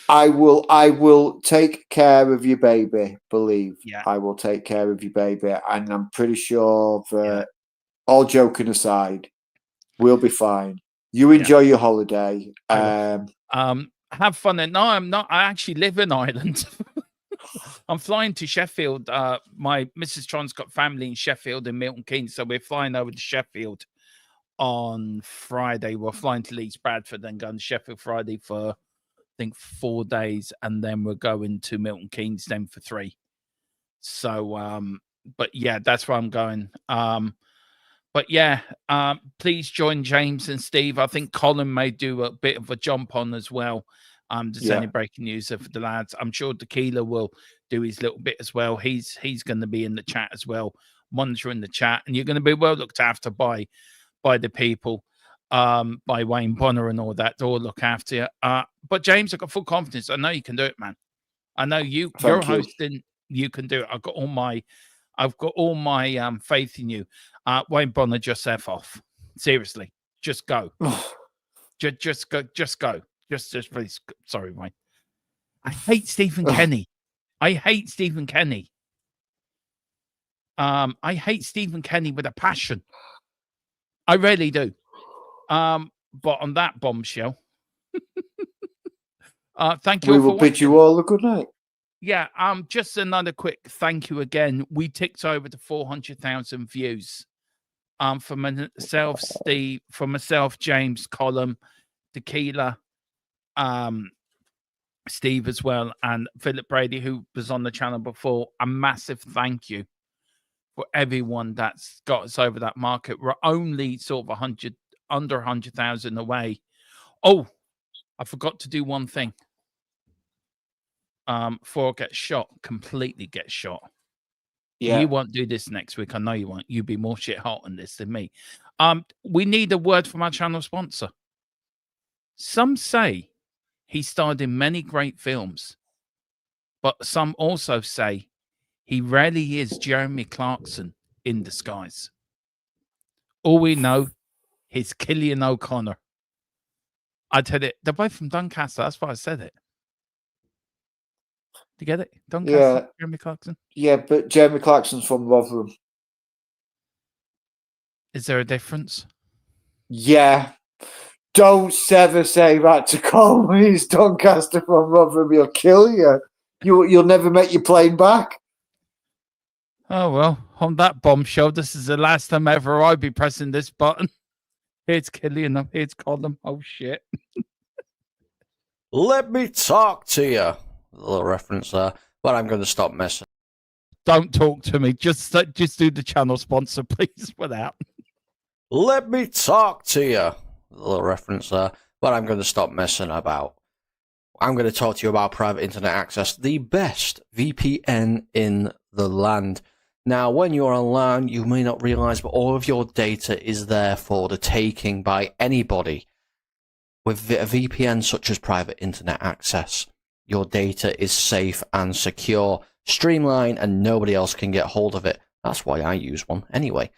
I will take care of you, baby. Believe. Yeah. I will take care of you, baby. And I'm pretty sure that, all joking aside, we'll be fine. You enjoy your holiday. Have fun. No, I'm not. I actually live in Ireland. I'm flying to Sheffield. My Mrs. Tron's got family in Sheffield and Milton Keynes, so we're flying over to Sheffield on Friday. We're flying to Leeds Bradford, then going to Sheffield Friday for I think 4 days, and then we're going to Milton Keynes then for 3. So but yeah, that's where I'm going. But yeah, please join James and Steve. I think Colin may do a bit of a jump on as well. There's any breaking news for the lads. I'm sure Tequila will do his little bit as well. He's going to be in the chat as well, monitoring the chat, and you're going to be well looked after by the people, by Wayne Bonner and all that. They'll all look after you. But James, I've got full confidence. I know you can do it, man. I know you're hosting. You can do it. I've got all my faith in you. Wayne Bonner, just F off. Seriously, just go. just go. Just please. Sorry, Wayne. I hate Stephen Kenny. I hate Stephen Kenny. I hate Stephen Kenny with a passion. I really do. But on that bombshell, thank you. We will bid you all a good night. Yeah, just another quick thank you again. We ticked over to 400,000 views. For myself, Steve, for myself, James, Colin, Tequila, Steve as well, and Philip Brady, who was on the channel before. A massive thank you for everyone that's got us over that market. We're only sort of under 100,000 away. Oh, I forgot to do one thing. Before I completely get shot. Yeah. You won't do this next week. I know you won't. You'll be more shit hot on this than me. We need a word from our channel sponsor. Some say he starred in many great films, but some also say he rarely is Jeremy Clarkson in disguise. All we know is Cillian O'Connor. I tell it, they're both from Doncaster. That's why I said it. You get it? Doncaster, Jeremy Clarkson? Yeah, but Jeremy Clarkson's from Rotherham. Is there a difference? Yeah. Don't ever say that to Colin when he's Doncaster from Rotherham. He'll kill you. You'll never make your plane back. Oh, well, on that bombshell, this is the last time ever I'll be pressing this button. Here's Cillian. Here's Colin. Oh, shit. Let me talk to you. A little reference there, but I'm going to stop messing. Don't talk to me. Just do the channel sponsor, please, without. Let me talk to you. A little reference there, but I'm going to stop messing about. I'm going to talk to you about private internet access, the best VPN in the land. Now, when you're online, you may not realize, but all of your data is there for the taking by anybody. With a VPN such as private internet access, your data is safe and secure, streamlined, and nobody else can get hold of it. That's why I use one anyway.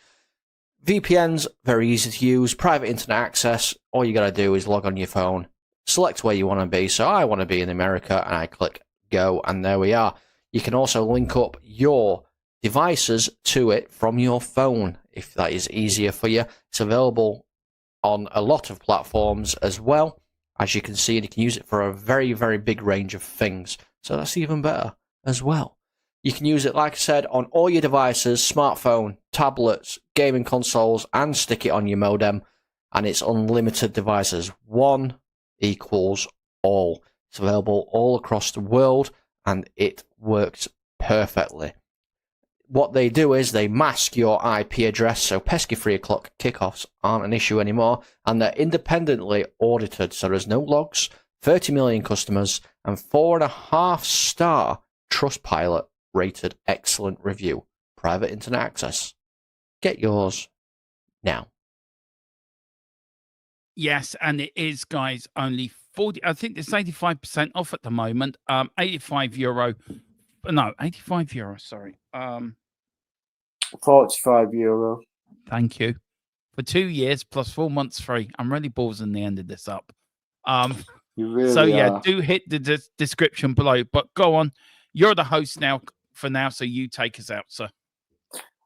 VPN's very easy to use. Private internet access, all you got to do is log on your phone, select where you want to be. So I want to be in America, and I click go, and there we are. You can also link up your devices to it from your phone, if that is easier for you. It's available on a lot of platforms as well. As you can see, and you can use it for a very, very big range of things. So that's even better as well. You can use it, like I said, on all your devices, smartphone, tablets, gaming consoles, and stick it on your modem. And it's unlimited devices. One equals all. It's available all across the world, and it works perfectly. What they do is they mask your IP address, so pesky 3 o'clock kickoffs aren't an issue anymore, and they're independently audited, so there's no logs, 30 million customers, and 4.5-star Trustpilot rated excellent review. Private internet access. Get yours now. Yes, and it is, guys, only 40. I think it's 85% off at the moment. €85. No, €85. Sorry. 45 euro. Thank you. For 2 years plus 4 months free. I'm really ballsing the end of this up. You really So yeah, are. do hit the description below. But go on. You're the host now for now, so you take us out, sir.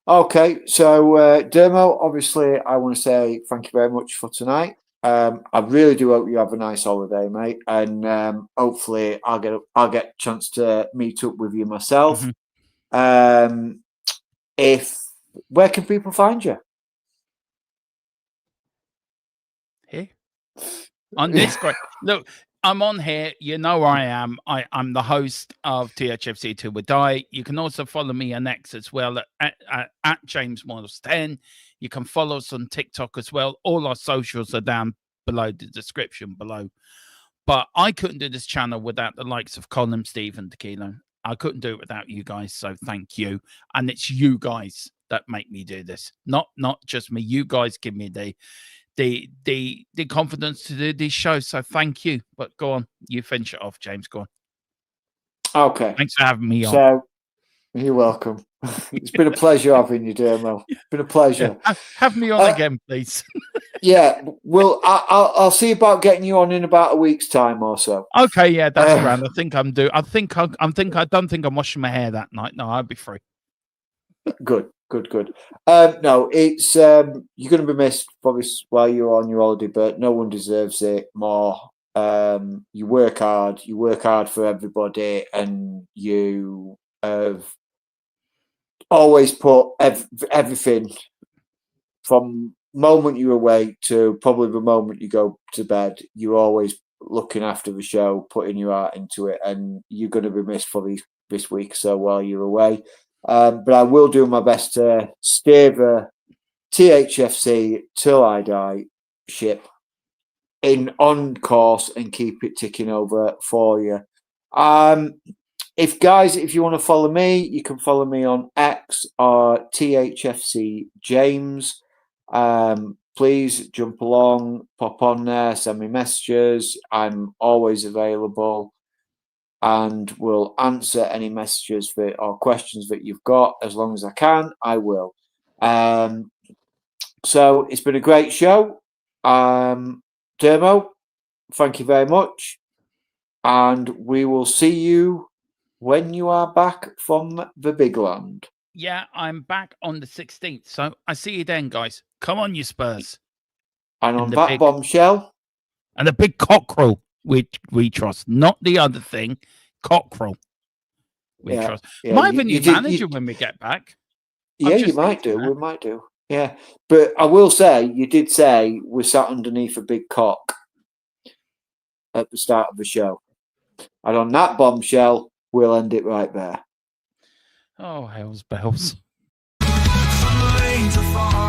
Okay, so Dermo, obviously, I want to say thank you very much for tonight. I really do hope you have a nice holiday, mate, and hopefully I'll get a chance to meet up with you myself. Where can people find you? Here on Discord. Look, I'm on here. You know where I am. I'm the host of THFC 2 Would Die. You can also follow me on X as well at James Models 10. You can follow us on TikTok as well. All our socials are down below the description below. But I couldn't do this channel without the likes of Colin, Steve, and Tequila. I couldn't do it without you guys. So thank you. And it's you guys that make me do this. Not just me. You guys give me the confidence to do these shows. So thank you. But go on, you finish it off, James. Go on. Okay. Thanks for having me on. So you're welcome. It's been a pleasure having you, Dermo. It's been a pleasure. Yeah, have me on again, please. Yeah, well, I'll see about getting you on in about a week's time or so. Okay, yeah, that's grand. I think I'm due. I don't think I'm washing my hair that night. No, I'll be free. Good. No, it's you're going to be missed probably while you're on your holiday, but no one deserves it more. You work hard for everybody, and you have always put everything from moment you're awake to probably the moment you go to bed. You're always looking after the show, putting your heart into it, and you're going to be missed for this week or so while you're away. But I will do my best to steer the THFC Till I Die ship on course and keep it ticking over for you. If you want to follow me, you can follow me on X or THFC James. Please jump along, pop on there, send me messages. I'm always available and will answer any messages or questions that you've got. As long as I can, I will. So it's been a great show. Dermo, thank you very much. And we will see you when you are back from the big land. Yeah, I'm back on the 16th. So I see you then, guys. Come on, you Spurs. And on that bombshell. And the big cockerel we trust. Not the other thing. Cockerel. We trust. Yeah, might have a new manager when we get back. Yeah, you might do. We might do. Yeah. But I will say, you did say we sat underneath a big cock at the start of the show. And on that bombshell, we'll end it right there. Oh, hell's bells. Rain to fall.